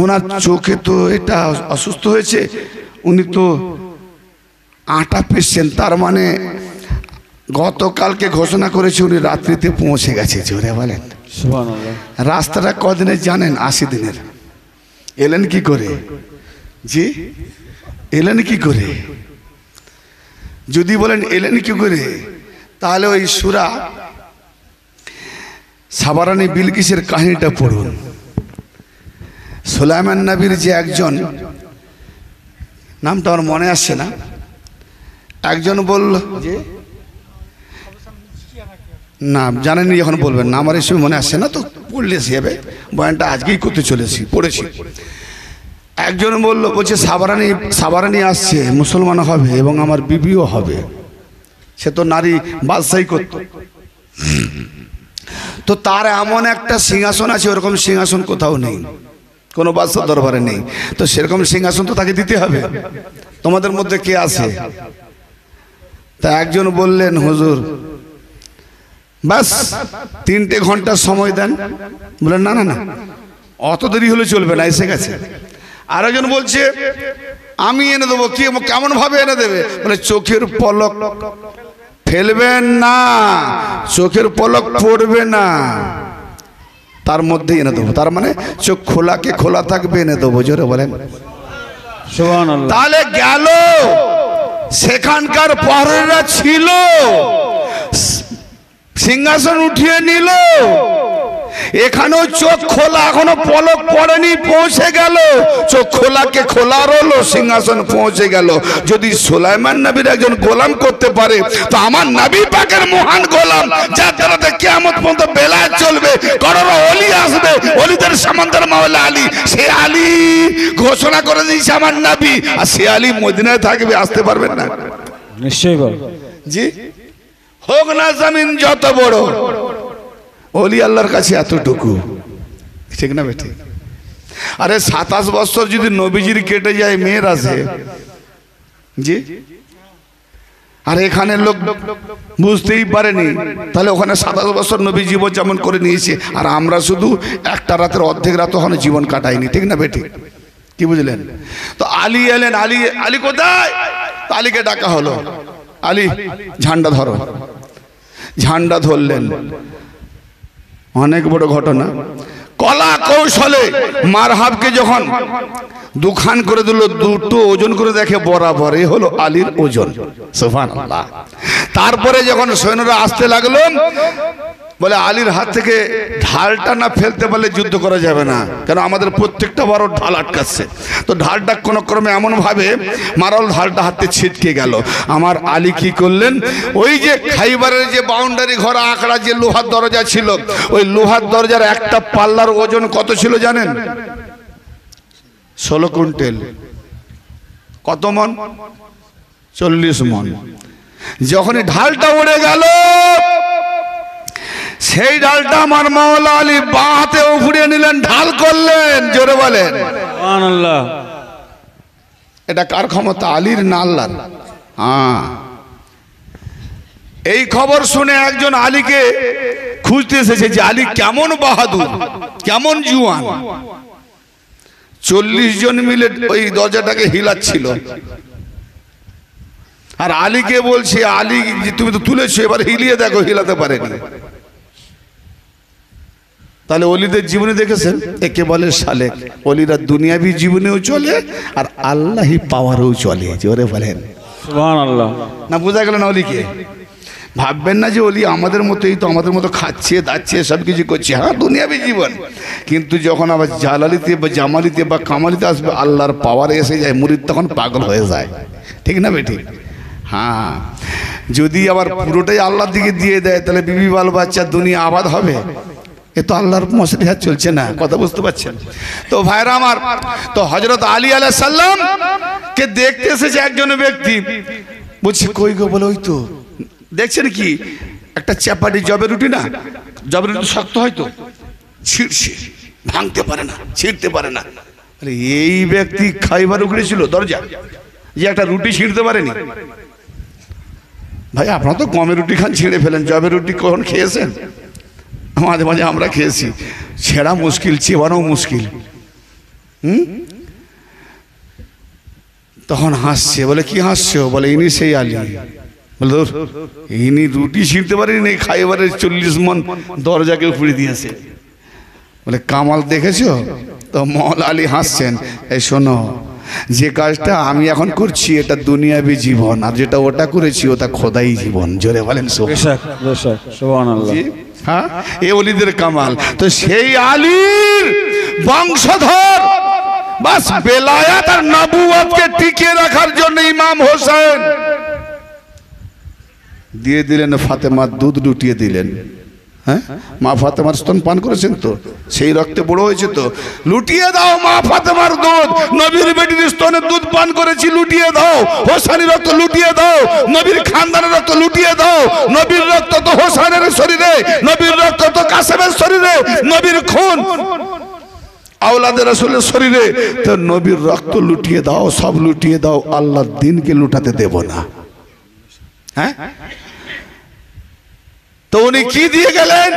ওনার চোখে তো এটা অসুস্থ হয়েছে, উনি তো আটা পেয়েছেন, তার মানে গতকালকে ঘোষণা করেছে উনি রাত্রিতে পৌঁছে গেছে। জোরে বলেন সুবহানাল্লাহ। রাস্তাটা কদিনের জানেন? 80 দিনের। এলেন কি করে? জি, এলেন কি করে? যদি বলেন এলেন কি করে, তাহলে ওই সূরা সাবারানি বিলকিসের কাহিনীটা পড়ুন। সুলাইমান নবীর যে একজন, নামটা আমার মনে আসছে না, একজন বলল যে না জানেনি, যখন বলবেন না আমার এই সময় মনে আসছে না, তো পড়লে সে হবে, বয়ানটা আজকেই করতে চলেছি, পড়েছি। একজন বলছে সাবারানি আসছে, মুসলমান হবে এবং আমার বিবিও হবে। সে তো নারী বাদশাহী করত, তো তার এমন একটা সিংহাসন আছে, ওরকম সিংহাসন কোথাও নেই, কোনো বাদশাহ দরবারে নেই। তো সেরকম সিংহাসন তো তাকে দিতে হবে। তোমাদের মধ্যে কে আছে? তা একজন বললেন, হুজুর বাস 3টে ঘন্টা সময় দেন। বললেন না না না, অত দেরি হলে চলবে না, এসে গেছে। আর একজন বলছে আমি এনে দেবো। কি কেমন ভাবে এনে দেবে? বলে চোখের পলক ফেলবেন না, চোখের পলক পড়বে না, তার মধ্যে এনে দেবো। তার মানে চোখ খোলাকে খোলা থাকবে, এনে দেবো। জোরে বলেন সুবহানাল্লাহ। তাহলে গেল, সেখানকার প্রহরীরা ছিল, সিংহাসন উঠিয়ে নিল, এখানেও চোখ খোলা, এখনো পলক পড়েনি, পৌঁছে গেল। চোখ খোলাকে খোলা রইল, সিংহাসন পৌঁছে গেল। যদি সুলাইমান নবীর একজন গোলাম করতে পারে, তো আমার নবী পাকের মহান গোলাম, যার দ্বারাতে কিয়ামত পর্যন্ত বেলায়েত চলবে, করোনা ওলি আসবে, ওলিদের সামন্তের মাওলা আলী, সে আলী ঘোষণা করে দিয়েছে আমার নবী, আর সে আলী মদিনায় থাকবে, আসতে পারবেন না? নিশ্চয়ই বল। জি, হোক না জমিন যত বড়, ওলি আল্লাহর কাছে এতটুকু, ঠিক না বেটি? আরে 27 বছর যদি নবীজির কেটে যায়, মেয়ের আছে জি, আর এখানে লোক বুঝতেই পারেনি, তাহলে ওখানে 27 বছর নবী জীবন যেমন করে নিয়েছে, আর আমরা শুধু একটা রাতের অর্ধেক রাত ওখানে জীবন কাটাইনি, ঠিক না বেটি? কি বুঝলেন? তো আলী এলেন, আলী আলী কোথায়? তো আলীকে ডাকা হলো, আলী ঝান্ডা ধরো। ঝান্ডা ধরলেন, অনেক বড় ঘটনা। কলা কৌশলে মারহাবকে যখন দুখান করে দিল, দুটো ওজন করে দেখে বরাবর, এ হলো আলীর ওজন, সুবহানাল্লাহ। তারপরে যখন সৈন্যরা আসতে লাগলো, বলে আলীর হাত থেকে ঢালটা না ফেলতে পারলে যুদ্ধ করা যাবে না, কেন আমাদের প্রত্যেকটা বড় ঢাল আটকাচ্ছে। তো ঢালটা কোনো ক্রমে এমন ভাবে মারল, ঢালটা হাতে ছিটকে গেল। আমার আলী কি করলেন, ওই যে খাইবারের যে বাউন্ডারি ঘর আঁকড়া যে লোহার দরজা ছিল, ওই লোহার দরজার একটা পাল্লার ওজন কত ছিল জানেন? 16 কুইন্টাল। কত মন? 40 মন। যখনই ঢালটা উড়ে গেল, সেই ঢালটা আমার মাওলা আলী বাঁ হাতে উফড়িয়ে নিলেন, ঢাল করলেন। জোরে বলেন সুবহানাল্লাহ। এটা কার ক্ষমতা? আলীর না আল্লাহর? হ্যাঁ। এই খবর শুনে একজন আলীকে খুঁজতে এসেছে যে আলী কেমন বাহাদুর, কেমন জুয়ান। 40 জন মিলে ওই দরজাটাকে হিলাচ্ছিল, আর আলীকে বলছে, আলী তুমি তো তুলেছো, এবার হিলিয়ে দেখো, হিলাতে পারেনি। তাহলে অলিদের জীবনে দেখেছেন, একে বলে সালেক। অলিরা দুনিয়াবি জীবনেও চলে, আর আল্লাহি পাওয়ারেও চলে। জোরে বলেন সুবহানাল্লাহ। না, বোঝা গেল না? অলিকে ভাববেন না যে অলি আমাদের মতোই, তো আমাদের মতো খাচ্ছে দাচ্ছে সব কিছু করছে, হ্যাঁ দুনিয়াবি জীবন, কিন্তু যখন আবার জালালিতে বা জামালিতে বা কামালিতে আসবে, আল্লাহর পাওয়ারে এসে যায়, মুরিদ তখন পাগল হয়ে যায়, ঠিক না বেটি? হ্যাঁ, যদি আবার পুরোটাই আল্লাহর দিকে দিয়ে দেয়, তাহলে বিবি বাল বাচ্চা দুনিয়া আবাদ হবে। এ তো আল্লাহর মসলিহাত চলছে না, কথা বুঝতে পারছেন তো ভাইরা আমার? তো হযরত আলী আলাইহিস সালাম কে দেখতে এসেছে একজন ব্যক্তি, বলছে কই গো? বলে ওই তো দেখছেন কি, একটা চাপাটি জবের রুটি না, জবের রুটি শক্ত হয়তো, ছিঁড়ছে, ভাঙতে পারে না, ছিঁড়তে পারে না। এই ব্যক্তি খাইবার উগড়েছিল দরজা, যে একটা রুটি ছিঁড়তে পারেনি। ভাই আপনারা তো গমের রুটি খান, ছিঁড়ে ফেলেন, জবের রুটি কখন খেয়েছেন? মাঝে মাঝে আমরা খেয়েছি, ছেঁড়া মুশকিল, চেবানো মুশকিল। তখন হাসছে, বলে কি হাসছো? বলে ইনি সেই আলী। বলে ইনি রুটি ছিঁড়তে পারেনি, খাইবারের 40 মন দরজাকে ফুড়ে দিয়েছে। বলে কামাল দেখেছো? তো মাওলা আলী হাসছেন, এই শোনো, যে কাজটা আমি এখন করছি এটা দুনিয়াবি জীবন, আর যেটা ওটা করেছি ওটা খোদাই জীবন। জোরে বলেন সুবহানাল্লাহ। হ্যাঁ, এ ওলিদের কামাল। তো সেই আলীর বংশধর, বাস বেলায়াত আর নবুয়তকে টিকিয়ে রাখার জন্য ইমাম হোসেন দিয়ে দিলেন ফাতেমার দুধ, লুটিয়ে দিলেন। হ্যাঁ, মা ফাতেমার স্তন পান করেছেন তো, সেই রক্তে বড় হয়েছে, তো লুটিয়ে দাও মা ফাতেমার দুধ। নবীর বেটির স্তনের দুধ পান করেছি, লুটিয়ে দাও। হোসেনের রক্ত লুটিয়ে দাও, নবীর খানদানের রক্ত লুটিয়ে দাও। নবীর রক্ত তো হোসেনের শরীরে, নবীর রক্ত তো কাসেমের শরীরে, নবীর খুন আওলাদে রাসূলের শরীরে, তো নবীর রক্ত লুটিয়ে দাও, সব লুটিয়ে দাও, আল্লাহর দ্বীনকে লুটাতে দেব না। হ্যাঁ, তো উনি কি দিয়ে গেলেন,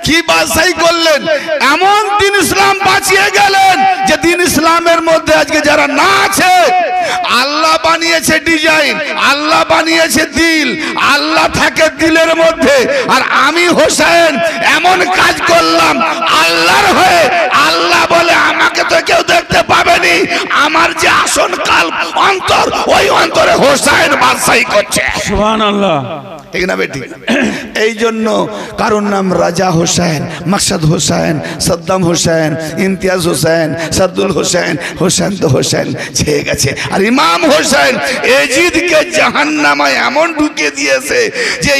কি বাদশাহী করলেন, এমন দিন ইসলাম বাঁচিয়ে গেলেন যে দিন ইসলামের মধ্যে আজকে যারা না আছে, আল্লাহ বানিয়েছে ডিজাইন, আল্লাহ বানিয়েছে দিল, আল্লাহ থাকে দিলের মধ্যে। আর আমি হোসেন এমন কাজ করলাম আল্লাহর হয়ে, আল্লাহ বলে আমাকে তো কেউ দেখতে পাবেনি আমার যে আসন কাল অন্তর ওই অন্তরে হোসেন বাদশাহী করছে সুবহানাল্লাহ ঠিক না বেটি এই জন্য কারোর নাম রাজা হোসেন মকসদ হোসেন সাদ্দাম হোসেন ইমতিয়াজ হোসেন সাদুল হোসেন হোসেন তো হোসেন ছেয়ে গেছে আর ইমাম হোসেন এজিদকে জাহান্নামায় এমন ঢুকিয়ে দিয়েছে যে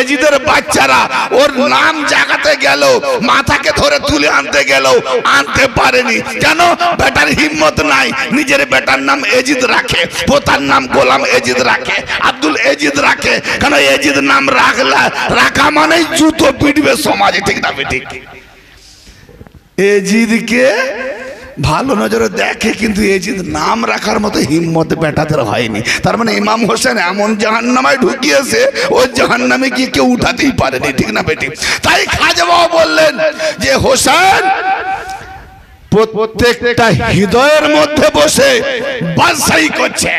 এজিদের বাচ্চারা ওর নাম জাগাতে গেল মাথাকে ধরে তুলে আনতে গেল আনতে পারেনি কেন বেটার হিম্মত নাই নিজের বেটার নাম এজিদ রাখে পোতার নাম গোলাম এজিদ রাখে আব্দুল এজিদ রাখে কেন এজিদ নাম রাখা মানে জুতো পিটবে সমাজে ঠিক না ঠিক এজিদকে ভালো নজরে দেখে কিন্তু এজিদ নাম রাখার মতো হিম্মত বেটাদের হয়নি তার মানে ইমাম হোসেন এমন জাহান্নামায় ঢুকিয়েছে ও জাহান্নামে গিয়ে কেউ উঠাতেই পারেনি ঠিক না বেটি তাই খাজা বাবা বললেন যে হোসেন প্রত্যেকটা হৃদয়ের মধ্যে বসে বাদশাহী করছে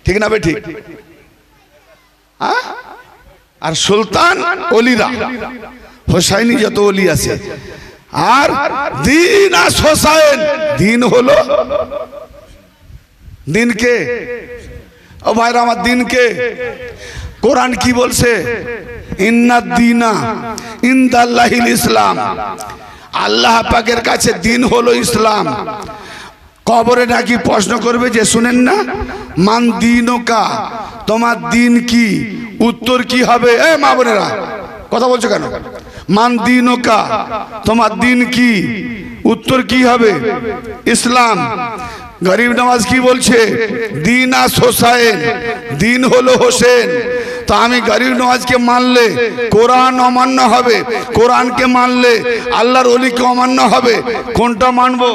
ঠিক না বেটি আর সুলতান ওলিরা হোসাইনি যত ওলি আছে আর দিন আর হোসাইন দিন হলো দিনকে ও ভাইরা আমার দিনকে কোরআন কি বলছে ইন্নাদ দীনা ইনদাল্লাহিল ইসলাম আল্লাহ পাকের কাছে দিন হলো ইসলাম কবরে নাকি প্রশ্ন করবে যে শুনেন না মান দিনকা তোমার দিন কি উত্তর কি হবে এ মা বোনেরা কথা বলছো কেন মান দিনকা তোমার দিন কি উত্তর কি হবে ইসলাম গরিব নওয়াজ কি বলছে দিন আস হোসেন দিন হলো হোসেন তো আমি গরিব নওয়াজকে মানলে কোরআন অমান্য হবে কোরআনকে মানলে আল্লাহর ওলিকে অমান্য হবে কোনটা মানবো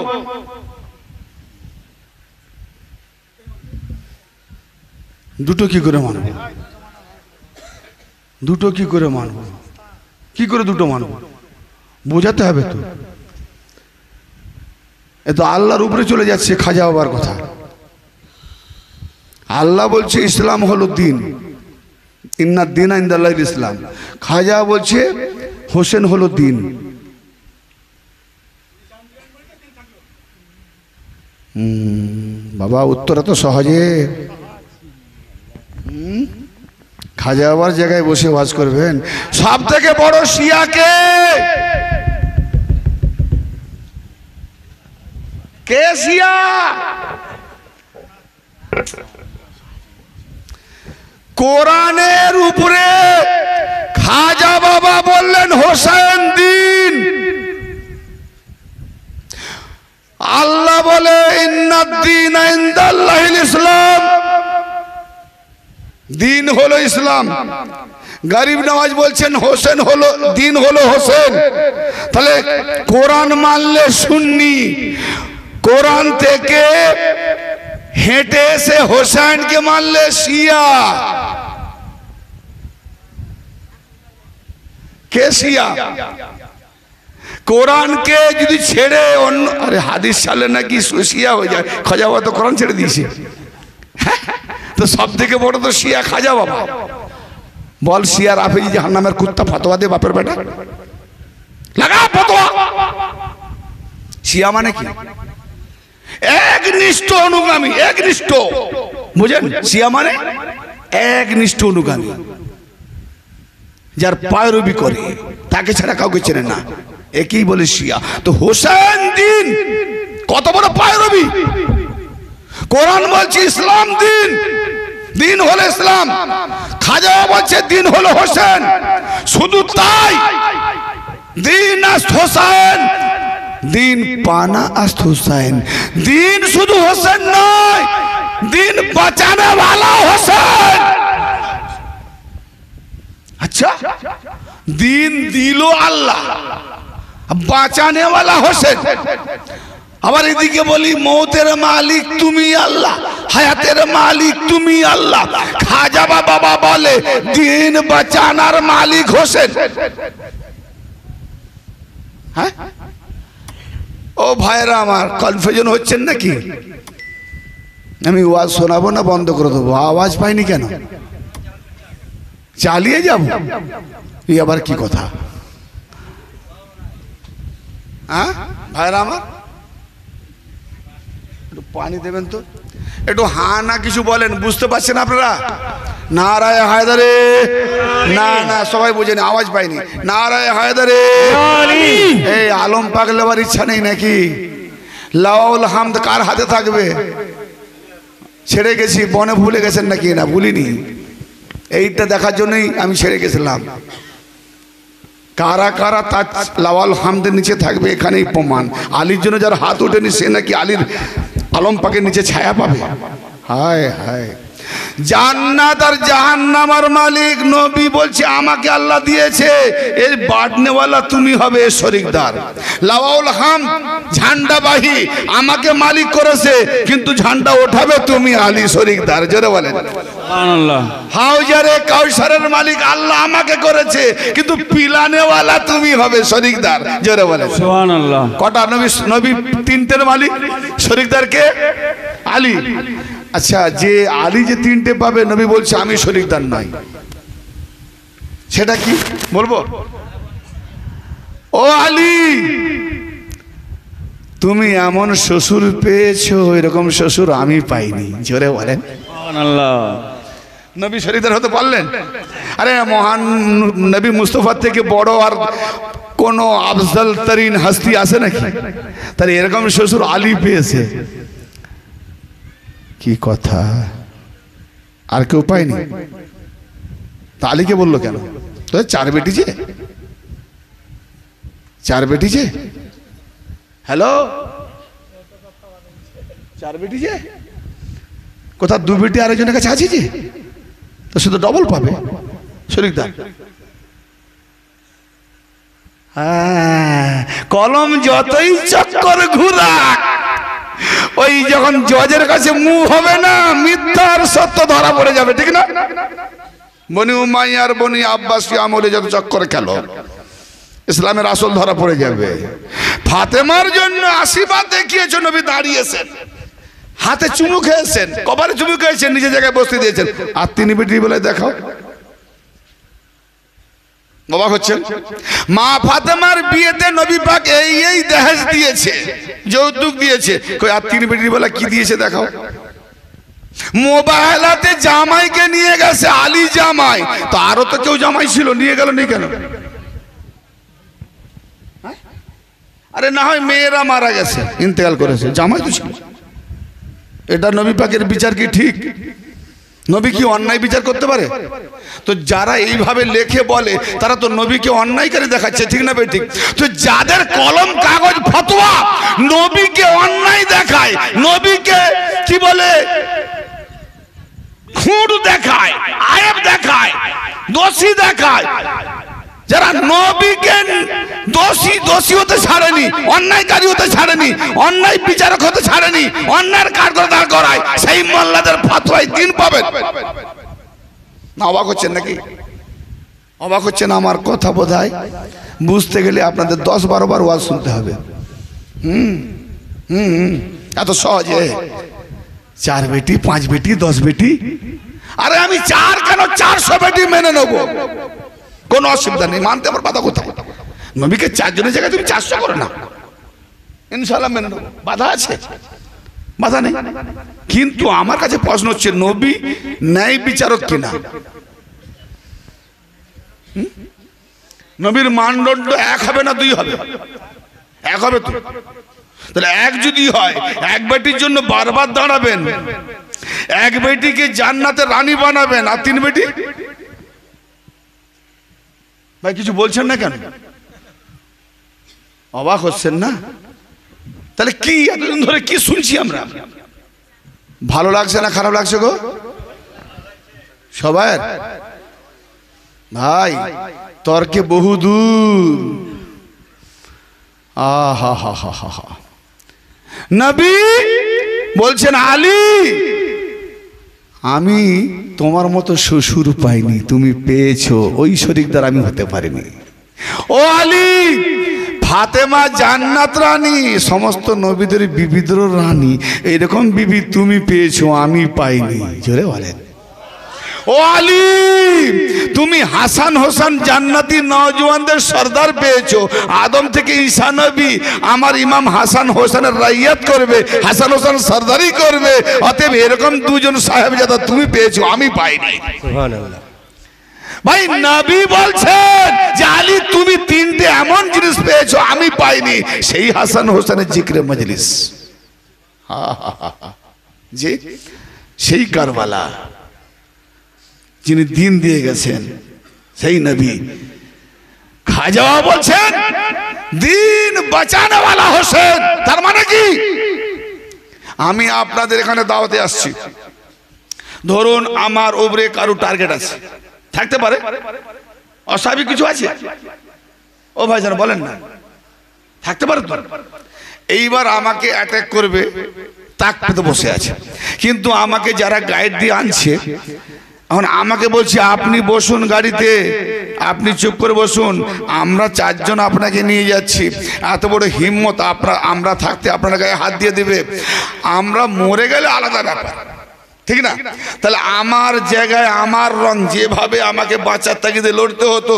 দুটো কি করে মানব দুটো কি করে মানব কি করে দুটো মানব বোঝাতে হবে তো এ তো আল্লাহর উপরে চলে যাচ্ছে খাজা বাবার কথা আল্লাহ বলছে ইসলাম হলো দিন ইন্নাদ দীনা ইনদাল্লাহিল ইসলাম খাজা বলছে হোসেন হলো দিন বাবা উত্তর তো সহজে খাজা বাবার জায়গায় বসে ওয়াজ করবেন সব থেকে বড় শিয়া কে শিয়া কোরআনের উপরে খাজা বাবা বললেন হোসেন দিন আল্লাহ বলে ইন্নাদ দীনা ইনদাল্লাহিল ইসলাম দিন হলো ইসলাম গরিব নওয়াজ বলছেন হোসেন হলো দিন হলো হোসেন তাহলে কোরআন মানলে সুন্নি কোরআন থেকে হেঁটে এসে হোসেনকে মানলে শিয়া কে শিয়া কোরআনকে যদি ছেড়ে অন্য আরে হাদিস চালে নাকি শিয়া হয়ে যায় খাজা বাবা তো কোরআন ছেড়ে দিয়েছে তো সব থেকে বড় তো শিয়া খাজা বাবা বল শিয়া রাফেজি জাহান্নামের কুত্তা ফতোয়া দে বাপের বেটা লাগা ফতোয়া শিয়া মানে কি একনিষ্ঠ অনুগামী একনিষ্ঠ বুঝেন শিয়া মানে একনিষ্ঠ অনুগামী যার পায়রবি করে তাকে ছাড়া কাউকে চেনে না একই বলে শিয়া তো হোসেন দিন কত বড় পায়রবি কোরআন বলছে ইসলাম দিন দিন হলো ইসলাম খাজা বলছে দিন হলো হোসেন শুধু তাই দিন আস হোসেন দিন পানা আস হোসেন দিন শুধু হোসেন নয় দিন বাঁচানে वाला হোসেন अच्छा দিন দিল আল্লাহ বাঁচানে वाला হোসেন আবার এদিকে বলি মৌতের মালিক তুমি আল্লাহ হায়াতের মালিক তুমি আল্লাহ খাজা বাবা বলে দিন বাঁচানোর মালিক হোসেন হ্যাঁ ও ভাইরা আমার কনফিউশন হচ্ছেন নাকি আমি ওয়াজ শোনাবো না বন্ধ করে দেবো আওয়াজ পাইনি কেন চালিয়ে যাব এই আবার কি কথা হ্যাঁ ভাইরা আমার একটু পানি দেবেন তো, একটু হা না কিছু বলেন, বুঝতে পারছেন আপনারা? নারায়ে হায়দারে, না না সবাই বোঝেনি, আওয়াজ পাইনি। নারায়ে হায়দারে। এই আলম পাক লেবার ইচ্ছা নেই নাকি? লাওয়াউল হামদ কার হাতে থাকবে? ছেড়ে গেছি, বনে ভুলে গেছেন নাকি? না ভুলিনি, এইটা দেখার জন্যই আমি ছেড়ে গেছিলাম। কারা কারা তার লাওয়াল হামদের নিচে থাকবে এখানেই প্রমাণ। আলীর জন্য যার হাত ওঠেনি সে নাকি আলীর আলম পাকের নিচে ছায়া পাবে? হায় হায়। জান্নাত আর জাহান্নামের মালিক নবী বলছে আমাকে আল্লাহ দিয়েছে, এর বাড়নেওয়ালা তুমি হবে, এর শরিকদার। লাওয়াউল হাম ঝান্ডাবাহী আমাকে মালিক করেছে, কিন্তু ঝান্ডা ওঠাবে তুমি, আলী শরিকদার। জোরে বলেন সুবহানাল্লাহ। হাউজারে কাউসারের মালিক আল্লাহ আমাকে করেছে, কিন্তু পিলানেওয়ালা তুমি হবে, শরিকদার। জোরে বলেন সুবহানাল্লাহ। কটা নবী? নবী তিনটের মালিক, শরিকদার কে? আলী। আচ্ছা, যে আলী যে তিনটে পাবে, নবী বলছে আমি শরিকদার নই, সেটা কি বলবো? ও আলী, তুমি এমন শ্বশুর পেয়েছো, এরকম শ্বশুর আমি পাইনি। জোরে বলেন সুবহানাল্লাহ। নবী শরিকদার হতে পারলেন? আরে মহান নবী মুস্তফার থেকে বড় আর কোন আফজল তরিন হস্তি আছে নাকি? তাহলে এরকম শ্বশুর আলী পেয়েছে, কি কথা? আর কেউ পায়নি? তা আলীকে বললো কেন? তো চার বেটি যে, চার বেটি যে, হ্যালো, চার বেটি যে, কোথা দু বেটি আরেকজনের কাছে আছে যে, তো শুধু ডবল পাবে শরিকদার। কলম যতই চক্কর ঘুরা, ওই যখন জজের কাছে মুখ হবে না, মিথ্যার সত্য ধরা পড়ে যাবে, ঠিক না? বনি উমাইয়ার বনি আব্বাসী আমলে যত চক্কর খেলো, ইসলামের আসল ধরা পড়ে যাবে। ফাতেমার জন্য আশীর্বাদ দেখিয়েছে, নবী দাঁড়িয়েছেন, হাতে চুমু খেয়েছেন, কপালে চুমু খেয়েছেন, নিজের জায়গায় বসতে দিয়েছেন, আর তিনি বেটি বলে দেখাও। অবাক হচ্ছেন? মা ফাতেমার বিয়েতে নবী পাক এই দহেজ দিয়েছে, যৌতুক দিয়েছে, কই আর তিন বেটি বলে কি দিয়েছে দেখাও। মোবাইলাতে জামাইকে নিয়ে গেছে, আলী জামাই, তো আরো তো কেউ জামাই ছিল, নিয়ে গেল নি কেন? আরে না হয় মেয়েরা মারা গেছে, ইন্তেকাল করেছে, জামাই তো ছিল। এটা নবী পাকের বিচার কি ঠিক? নবী কি অন্যায় বিচার করতে পারে? তো যারা এইভাবে লেখে বলে, তারা তো নবীকে অন্যায়কারী দেখাচ্ছে, ঠিক না বেঠিক? তো যাদের কলম কাগজ ফতোয়া নবীকে অন্যায় দেখায়, নবীকে কি বলে খুঁট দেখায়, আয়েব দেখায়, দোষী দেখায়, যারা নবীকে দোষী হতে ছাড়েনি, অন্যায়কারী হতে ছাড়েনি, অন্যায় বিচারক হতে ছাড়েনি, অন্যায়ের কাঠগড়ায় করায়, সেই মোল্লাদের ফতোয়ায় দিন পাবেন না। অবাক হচ্ছেন নাকি? অবাক হচ্ছেন? আমার কথা বোধহয় বুঝতে গেলে আপনাদের 10-12 বার ওয়াজ শুনতে হবে। এত সহজে 4 বেটি 5 বেটি 10 বেটি? আরে আমি 4 কেন 400 বেটি মেনে নেবো, কোনো অসুবিধা নেই, মানতে আমার বাধা কোথায়? নবীকে 4 জনের জায়গায় তুমি 400 করো না, ইনশাআল্লাহ মেনে নেবো, বাধা আছে? বাধা নেই। কিন্তু আমার কাছে প্রশ্ন হচ্ছে, নবী ন্যায় বিচারক কিনা? নবীর মানদণ্ড 1 হবে না 2 হবে? 1 হবে তো। তাহলে 1 যদি হয়, 1 বেটির জন্য বারবার দাঁড়াবেন, 1 বেটিকে জান্নাতের রানী বানাবেন, আর 3 বেটি? ভাই কিছু বলছেন না কেন? অবাক হচ্ছেন না? তাহলে কি এতদিন ধরে কি শুনছি আমরা? ভালো লাগছে না খারাপ লাগছে গো সবার? ভাই তর্কে বহু দূর। আহা হা হা হা হা। নবী বলছেন, আলী আমি তোমার মতো শ্বশুর পাইনি, তুমি পেয়েছো, ওই শরিকদার আমি হতে পারিনি। ও আলী, ফাতেমা জান্নাত রানী, সমস্ত নবীদের বিবিদের রানী, এইরকম বিবি তুমি পেয়েছো, আমি পাইনি। জোরে বলেন। ও ও আলী, তুমি হাসান হোসেন জান্নাতি নওজওয়ানদের সর্দার পেয়েছো। আদম থেকে ঈসা নবী আমার ইমাম হাসান হোসেনের রাইয়াত করবে, হাসান হোসেন সর্দারি করবে। অতএব এরকম দুজন সাহেবজাদা তুমি পেয়েছো, আমি পাইনি। সুবহানাল্লাহ। ভাই নবী বলছেন যে আলী তুমি তিনটে এমন জিনিস পেয়েছো আমি পাইনি, সেই হাসান হোসেনের জিক্রে মজলিস, জি সেই কারবালা যিনি দিন দিয়ে গেছেন সেই নবী। খাজা বলছেন দিন বাঁচানো ওয়ালা হোসেন। তার মানে কি, আমি আপনাদের এখানে দাওয়াতে আসছি, ধরুন আমার উপরে কারো টার্গেট আছে, থাকতে পারে অস্বাভাবিক কিছু আছে, ও ভাইজান বলেন না, থাকতে পারে তো। এইবার আমাকে অ্যাটাক করবে, তাক পেতে বসে আছে, কিন্তু আমাকে যারা গাইড দিয়ে আনছে, এখন আমাকে বলছে আপনি বসুন গাড়িতে, আপনি চুপ করে বসুন, আমরা চারজন আপনাকে নিয়ে যাচ্ছি। এত বড় হিম্মত আমরা থাকতে আপনার গায়ে হাত দিয়ে দিবে, আমরা মরে গেলে আলাদা ব্যাপার, ঠিক না? তাহলে আমার জায়গায় আমার রং যেভাবে আমাকে বাঁচার তাগিদে লড়তে হতো,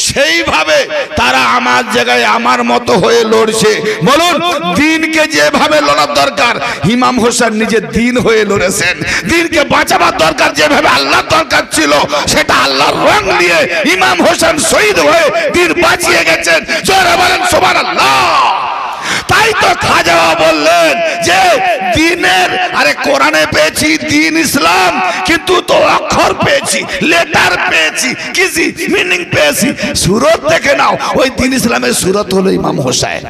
সেইভাবে তারা আমার জায়গায় আমার মতো হয়ে লড়ছে। বলুন দিনকে যেভাবে লড়ার দরকার, ইমাম হোসেন নিজে দিন হয়ে লড়েছেন। দিনকে বাঁচাবার দরকার যেভাবে আল্লাহর দরকার ছিল, সেটা আল্লাহর রং নিয়ে ইমাম হোসেন শহীদ হয়ে দিন বাঁচিয়ে গেছেন। জোরে বলেন সুবহানাল্লাহ। তাই তো খাজা বললেন যে দিনের, আরে কোরআনে পেয়েছি দিন ইসলাম, কিন্তু তো অক্ষর পেয়েছি, লেটার পেয়েছি, কিসি মিনিং পেয়েছি, সুরত দেখে নাও। ওই দিন ইসলামের সুরত হলো ইমাম হোসেন।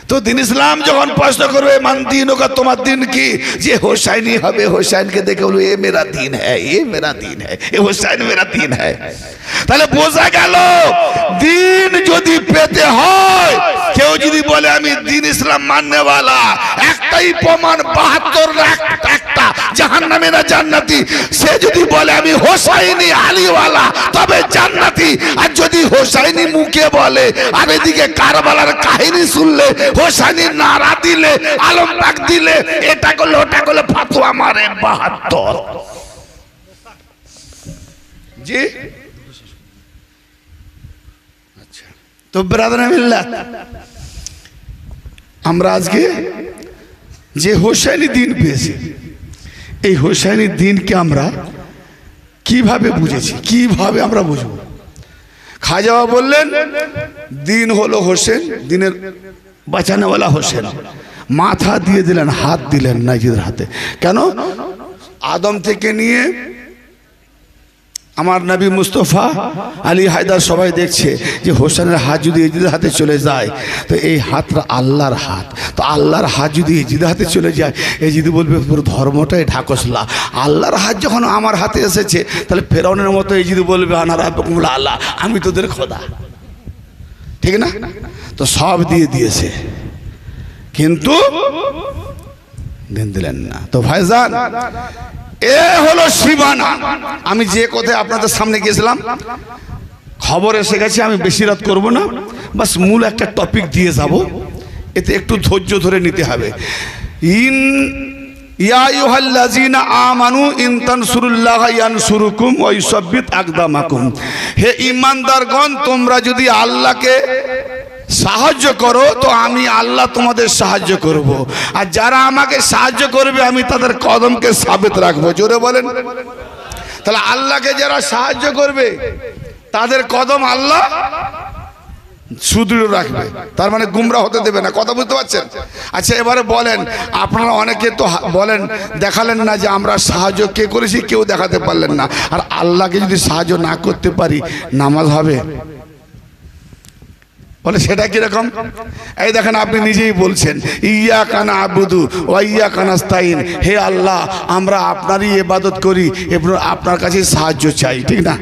তো দিন ইসলাম যখন প্রশ্ন করবে মান দিন হোগা, তোমার দিন কি, যে হোসাইনি হবে, হোসাইনকে দেখে বলবে এ মেরা দিন হ্যায়, এ মেরা দিন হ্যায়, এ হোসাইন মেরা দিন হ্যায়। তাহলে বোঝা গেল দিন যদি পেতে হয়, কেউ যদি বলে আমি দিন ইসলাম মাননেওয়ালা, একটাই প্রমাণ, 72 একটা জাহান্নামী না জান্নাতি। সে যদি বলে আমি হোসাইনি আলীওয়ালা তবে জান্নাতি, আর যদি হোসাইনি মুখে বলে আর এদিকে কারবালার কাহিনী শুনলে, হোসাইনি নারা দিলে, আলম পাক দিলে, এটা করলে ওটা করলে, ফাতোয়া মারে 72। জি আচ্ছা, তো ব্রাদার মিল্লাত, আমরা আজকে যে হোসাইনি দিন পেয়েছি, এই হোসাইনি দিনকে আমরা কিভাবে বুঝেছি, কিভাবে আমরা বুঝবো? খাজা বললেন দিন হলো হোসেন, দিনের বাঁচানোওয়ালা হোসেন। মাথা দিয়ে দিলেন, হাত দিলেন নাইজিদের হাতে। কেন? আদম থেকে নিয়ে আমার নবী মুস্তফা, আলী, হায়দার সবাই দেখছে যে হোসেনের হাত যদি এজিদের হাতে চলে যায়, তো এই হাতটা আল্লাহর হাত। তো আল্লাহর হাত যদি এজিদের হাতে চলে যায়, এজিদি বলবে পুরো ধর্মটাই ঢাকসলা। আল্লাহর হাত যখন আমার হাতে এসেছে, তাহলে ফেরাউনের মতো এজিদি বলবে আনা রাব্বুকুম আল্লাহ, আমি তোদের খোদা, ঠিক না? তো সব দিয়ে দিয়েছে, কিন্তু দিন দিলেন না। তো ভাইজান, এ হলো সীমানা। আমি যে কথায় আপনাদের সামনে গিয়েছিলাম, খবর এসে গেছে, আমি বেশি রাত করব না, বাস মূল একটা টপিক দিয়ে যাব, এতে একটু ধৈর্য ধরে নিতে হবে। ইন ইয়া আইয়ুহাল্লাযীনা আমানু ইন তানসুরুল্লাহা ইয়ানসুরুকুম ওয়া ইউসাব্বিত আকদামাকুম। হে ঈমানদারগণ, তোমরা যদি আল্লাহকে সাহায্য করো তো আমি আল্লাহ তোমাদের সাহায্য করব, আর যারা আমাকে সাহায্য করবে আমি তাদের কদমকে সাবিত রাখবো। জোরে বলেন। তাহলে আল্লাহকে যারা সাহায্য করবে তাদের কদম আল্লাহ সুদৃঢ় রাখবে, তার মানে গুমরা হতে দেবে না। কথা বুঝতে পারছেন? আচ্ছা, এবারে বলেন, আপনারা অনেকে তো বলেন দেখালেন না যে আমরা সাহায্য কে করেছি, কেউ দেখাতে পারলেন না। আর আল্লাহকে যদি সাহায্য না করতে পারি, নামাজ হবে? বলে সেটা কিরকম? এই দেখেন, আপনি নিজেই বলছেন ইয়াকা না'বুদু ওয়া ইয়াকা নাস্তাইন, হে আল্লাহ আমরা আপনারই ইবাদত করি এবং আপনার কাছে সাহায্য চাই, ঠিক না?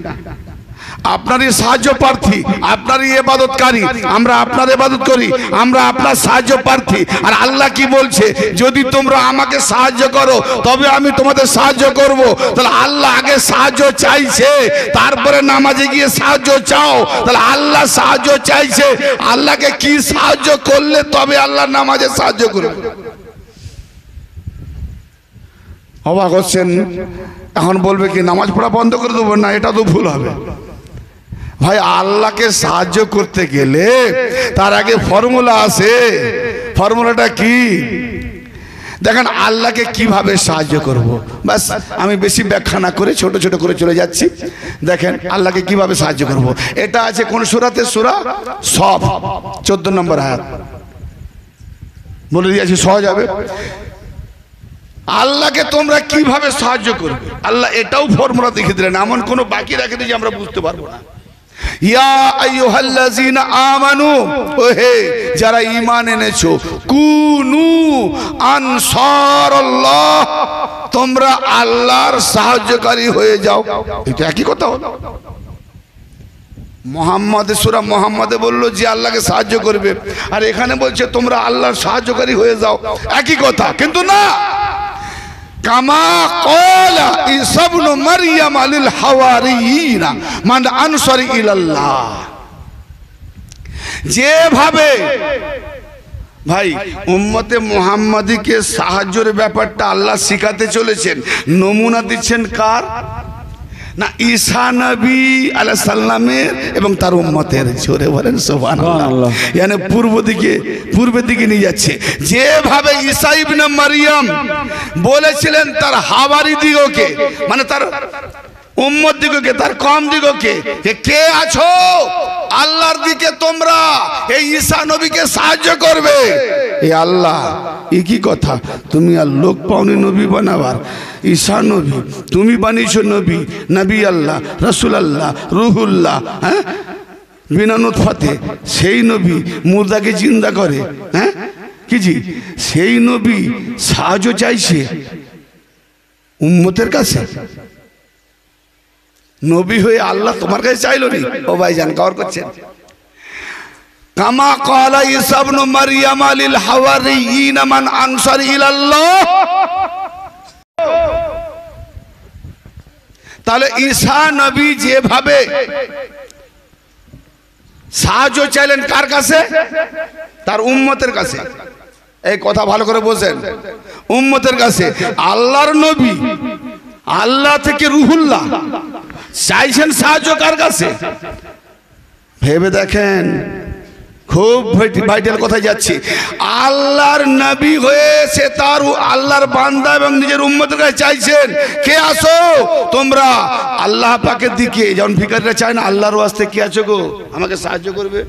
আপনারই সাহায্য প্রার্থী, আপনারই ইবাদতকারী, আমরা আপনার ইবাদত করি, আমরা আপনার সাহায্য প্রার্থী। আর আল্লাহ কি বলছে? যদি তোমরা আমাকে সাহায্য করো তবে আমি তোমাদের সাহায্য করব। তাহলে আল্লাহ আগে সাহায্য চাইছে, তারপরে নামাজে গিয়ে সাহায্য চাও। তাহলে আল্লাহ সাহায্য চাইছে, আল্লাহকে কি সাহায্য করলে তবে আল্লাহ নামাজে সাহায্য করবে? অবাক হচ্ছেন? এখন বলবে কি নামাজ পড়া বন্ধ করে দেবো? না, এটা তো ভুল হবে। ভাই আল্লাহকে সাহায্য করতে গেলে তার আগে ফর্মুলা আছে। ফর্মুলাটা কি? দেখেন আল্লাহকে কিভাবে সাহায্য করব। বাস আমি বেশি ব্যাখ্যা না করে ছোট ছোট করে চলে যাচ্ছি। দেখেন আল্লাহকে কিভাবে সাহায্য করব। এটা আছে কোন সূরাতে? সূরা সফ 14 নম্বর আয়াত। বলে দিয়েছি সহজ হবে। আল্লাহকে তোমরা কিভাবে সাহায্য করবে, আল্লাহ এটাও ফর্মুলা দেখিয়ে দিলেন। এমন কোনো বাকি রাখেনি যে আমরা বুঝতে পারবো না। ইয়া আইয়ুহাল্লাযীনা আমানু, ওহে যারা ঈমান এনেছো, কুনু আনসারাল্লাহ, তোমরা আল্লাহর সাহায্যকারী হয়ে যাও। এটা একই কথা হলো। মুহাম্মদ সূরা মুহাম্মদে বললো যে আল্লাহকে সাহায্য করবে, আর এখানে বলছে তোমরা আল্লাহর সাহায্যকারী হয়ে যাও। একই কথা, কিন্তু না। কামা ক্বালা ঈসা ইবনে মারইয়াম লিল হাওয়ারিয়িনা মান আনসারি ইলাল্লাহ, যেভাবে ভাই উম্মতে মুহাম্মাদিকে সাহায্যের ব্যাপারটা আল্লাহ শিখাতে চলেছেন, নমুনা দিচ্ছেন কার? না, ঈসা নবী আলাইহিস সালামের এবং তার উম্মতের। জোরে বলেন সুবহানাল্লাহ। মানে পূর্বের দিকে নিয়ে যাচ্ছে। যেভাবে ঈসা ইবনে মারইয়াম বলেছিলেন তার হাওয়ারি দিগকে, মানে তার উম্মত দিগকে, তার কওম দিগকে, কে আছো আল্লাহর দিকে, তোমরা এই ঈসা নবীকে সাহায্য করবে। এ আল্লাহ, এ কি কথা? তুমি আর লোক পাওনি নবী বানাবার? ঈসা নবী তুমি বানিয়েছো নবী, নবী আল্লাহ, রসুল আল্লাহ, রুহুল্লাহ, হ্যাঁ, বিনা নুতফাতে সেই নবী মুর্দাকে জিন্দা করে, হ্যাঁ কি জি, সেই নবী সাহায্য চাইছে উম্মতের কাছে। নবী হয়ে আল্লাহ তোমার কাছে চাইলো নি? ও ভাইজান কওয়ার করছেন। কামা ক্বালা ঈসা ইবনে মারইয়াম লিল হাওয়ারিয়িনা মান আনসারি ইলাল্লাহ। তাহলে ঈসা নবী যেভাবে সাহায্য চাইলেন কার কাছে? তার উম্মতের কাছে। এই কথা ভালো করে বোঝেন, উম্মতের কাছে। আল্লাহর নবী আল্লাহ থেকে রুহুল্লাহ চাইছেন সাহায্য কার কাছে? ভেবে দেখেন, খুব ভাইটাল কথায় যাচ্ছি। আল্লাহর নবী হয়েছে তার আল্লাহর বান্দা এবং নিজের উম্মতের কাছে চাইছেন, কে আসো তোমরা আল্লাহ পাকের দিকে। যেমন ভিখারিরা চায় না, আল্লাহর ওয়াস্তে কে আছো গো, আমাকে সাহায্য করবে।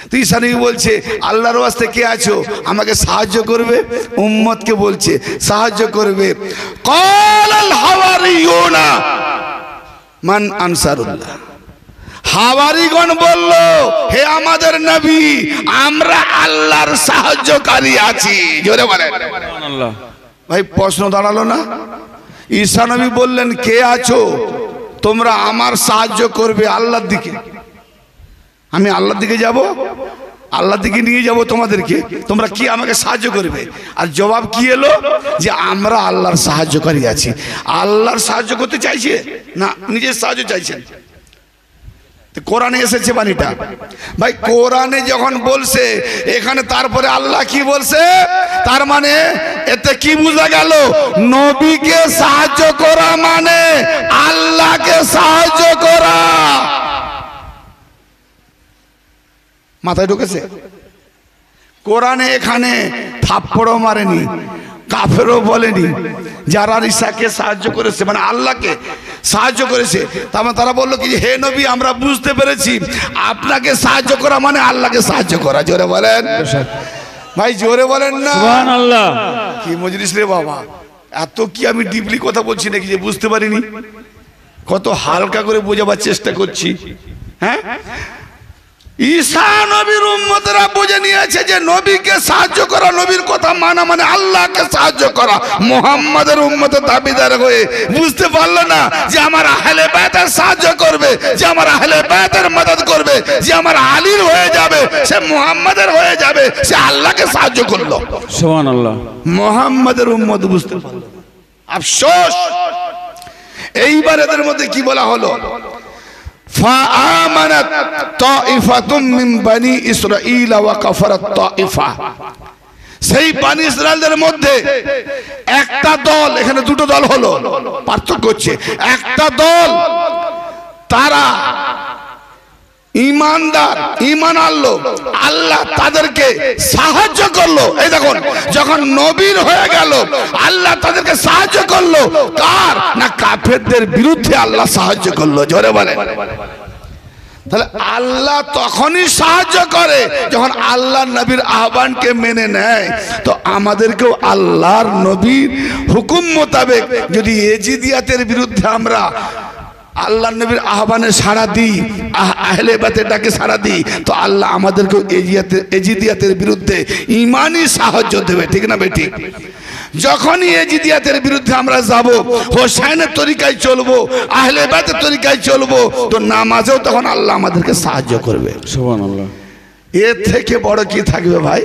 তো ঈসা নবী বলছে আল্লাহর ওয়াস্তে কে আছো, আমাকে সাহায্য করবে। উম্মতকে বলছে সাহায্য করবে। ক্বালাল হাওয়ারিয়ুনা মান আনসারুল্লাহ, হাওয়ারিগণ বলল, হে আমাদের নবী, আমরা আল্লাহর সাহায্যকারী আছি। জোরে বলেন সুবহানাল্লাহ। ভাই প্রশ্ন দাঁড়ালো না? ঈসা নবী বললেন, কে আছো তোমরা আমার সাহায্য করবে আল্লাহর দিকে। আমি আল্লাহর দিকে যাব, আল্লাহর দিকে নিয়ে যাব তোমাদেরকে, তোমরা কি আমাকে সাহায্য করবে? আর জবাব কি এলো? যে আমরা আল্লাহর সাহায্যকারী আছি। আল্লাহর সাহায্য করতে চাইছে না, নিজের সাহায্য চাইছেন। কোরআনে এসেছে বাণীটা। ভাই কোরআনে যখন বলছে এখানে, তারপরে আল্লাহ কি বলছে? তার মানে এতে কি বোঝা গেল? নবীকে সাহায্য করা মানে আল্লাহকে সাহায্য করা। মাথায় ঢুকেছে? কোরআনে এখানে থাপ্পড়ও মারেনি, কাফেরও বলেনি। যারা ঈসাকে সাহায্য করেছে মানে আল্লাহকে সাহায্য করেছে, তারা বললো কি, হে নবী আমরা বুঝতে পেরেছি আপনাকে সাহায্য করা মানে আল্লাহকে সাহায্য করা। জোরে বলেন ভাই, জোরে বলেন না সুবহানাল্লাহ। কি মজলিস রে বাবা, এত কি আমি ডিপলি কথা বলছি নাকি যে বুঝতে পারিনি? কত হালকা করে বোঝাবার চেষ্টা করছি। হ্যাঁ, ঈসা নবীর উম্মতরা বুঝে নিয়েছে যে নবীকে সাহায্য করা, নবীর কথা মানা মানে আল্লাহকে সাহায্য করা। মুহাম্মাদের উম্মতের দাবিদার হয়ে বুঝতে পারলো না যে আমার আহলে বাইতের সাহায্য করবে, যে আমার আহলে বাইতের মদদ করবে, যে আমার আলীর হয়ে যাবে, সে মুহাম্মাদের হয়ে যাবে, সে আল্লাহকে সাহায্য করলো। সুবহানাল্লাহ। মুহাম্মাদের উম্মত বুঝতে পারলো। আফসোস, এইবার এদের মধ্যে কি বলা হলো? فآمنت طائفة من بني إسرائيل وكفرت طائفة। সেই বানি ইসরায়েলদের মধ্যে একটা দল, এখানে দুটো দল হলো, পার্থক্য হচ্ছে একটা দল তারা ইমানদার, ইমান আনলো, আল্লাহ তাদেরকে সাহায্য করলো। এই দেখুন, যখন নবীর হয়ে গেল আল্লাহ তাদেরকে সাহায্য করলো, কার না কাফেরদের বিরুদ্ধে আল্লাহ সাহায্য করলো। জোরে বলে। তাহলে আল্লাহ তখনই সাহায্য করে যখন আল্লাহ নবীর আহ্বানকে মেনে নেয়। তো আমাদেরকেও আল্লাহর নবীর হুকুম মোতাবেক যদি এজিদিয়াতের বিরুদ্ধে আমরা আল্লাহ নবীর আহ্বানে সাড়া দিই, আহলে বাইতের ডাকে সাড়া দিই, তো আল্লাহ আমাদেরকেও এজিদিয়াতের বিরুদ্ধে ইমানি সাহায্য দেবে। ঠিক না ভাই? ঠিক। যখনই এজিদিয়াতের বিরুদ্ধে আমরা যাব, হোসাইনের তরিকায় চলবো, আহলে বাইতের তরিকায় চলবো, তো নামাজেও তখন আল্লাহ আমাদেরকে সাহায্য করবে। সুবহানাল্লাহ। এর থেকে বড় কি থাকবে ভাই?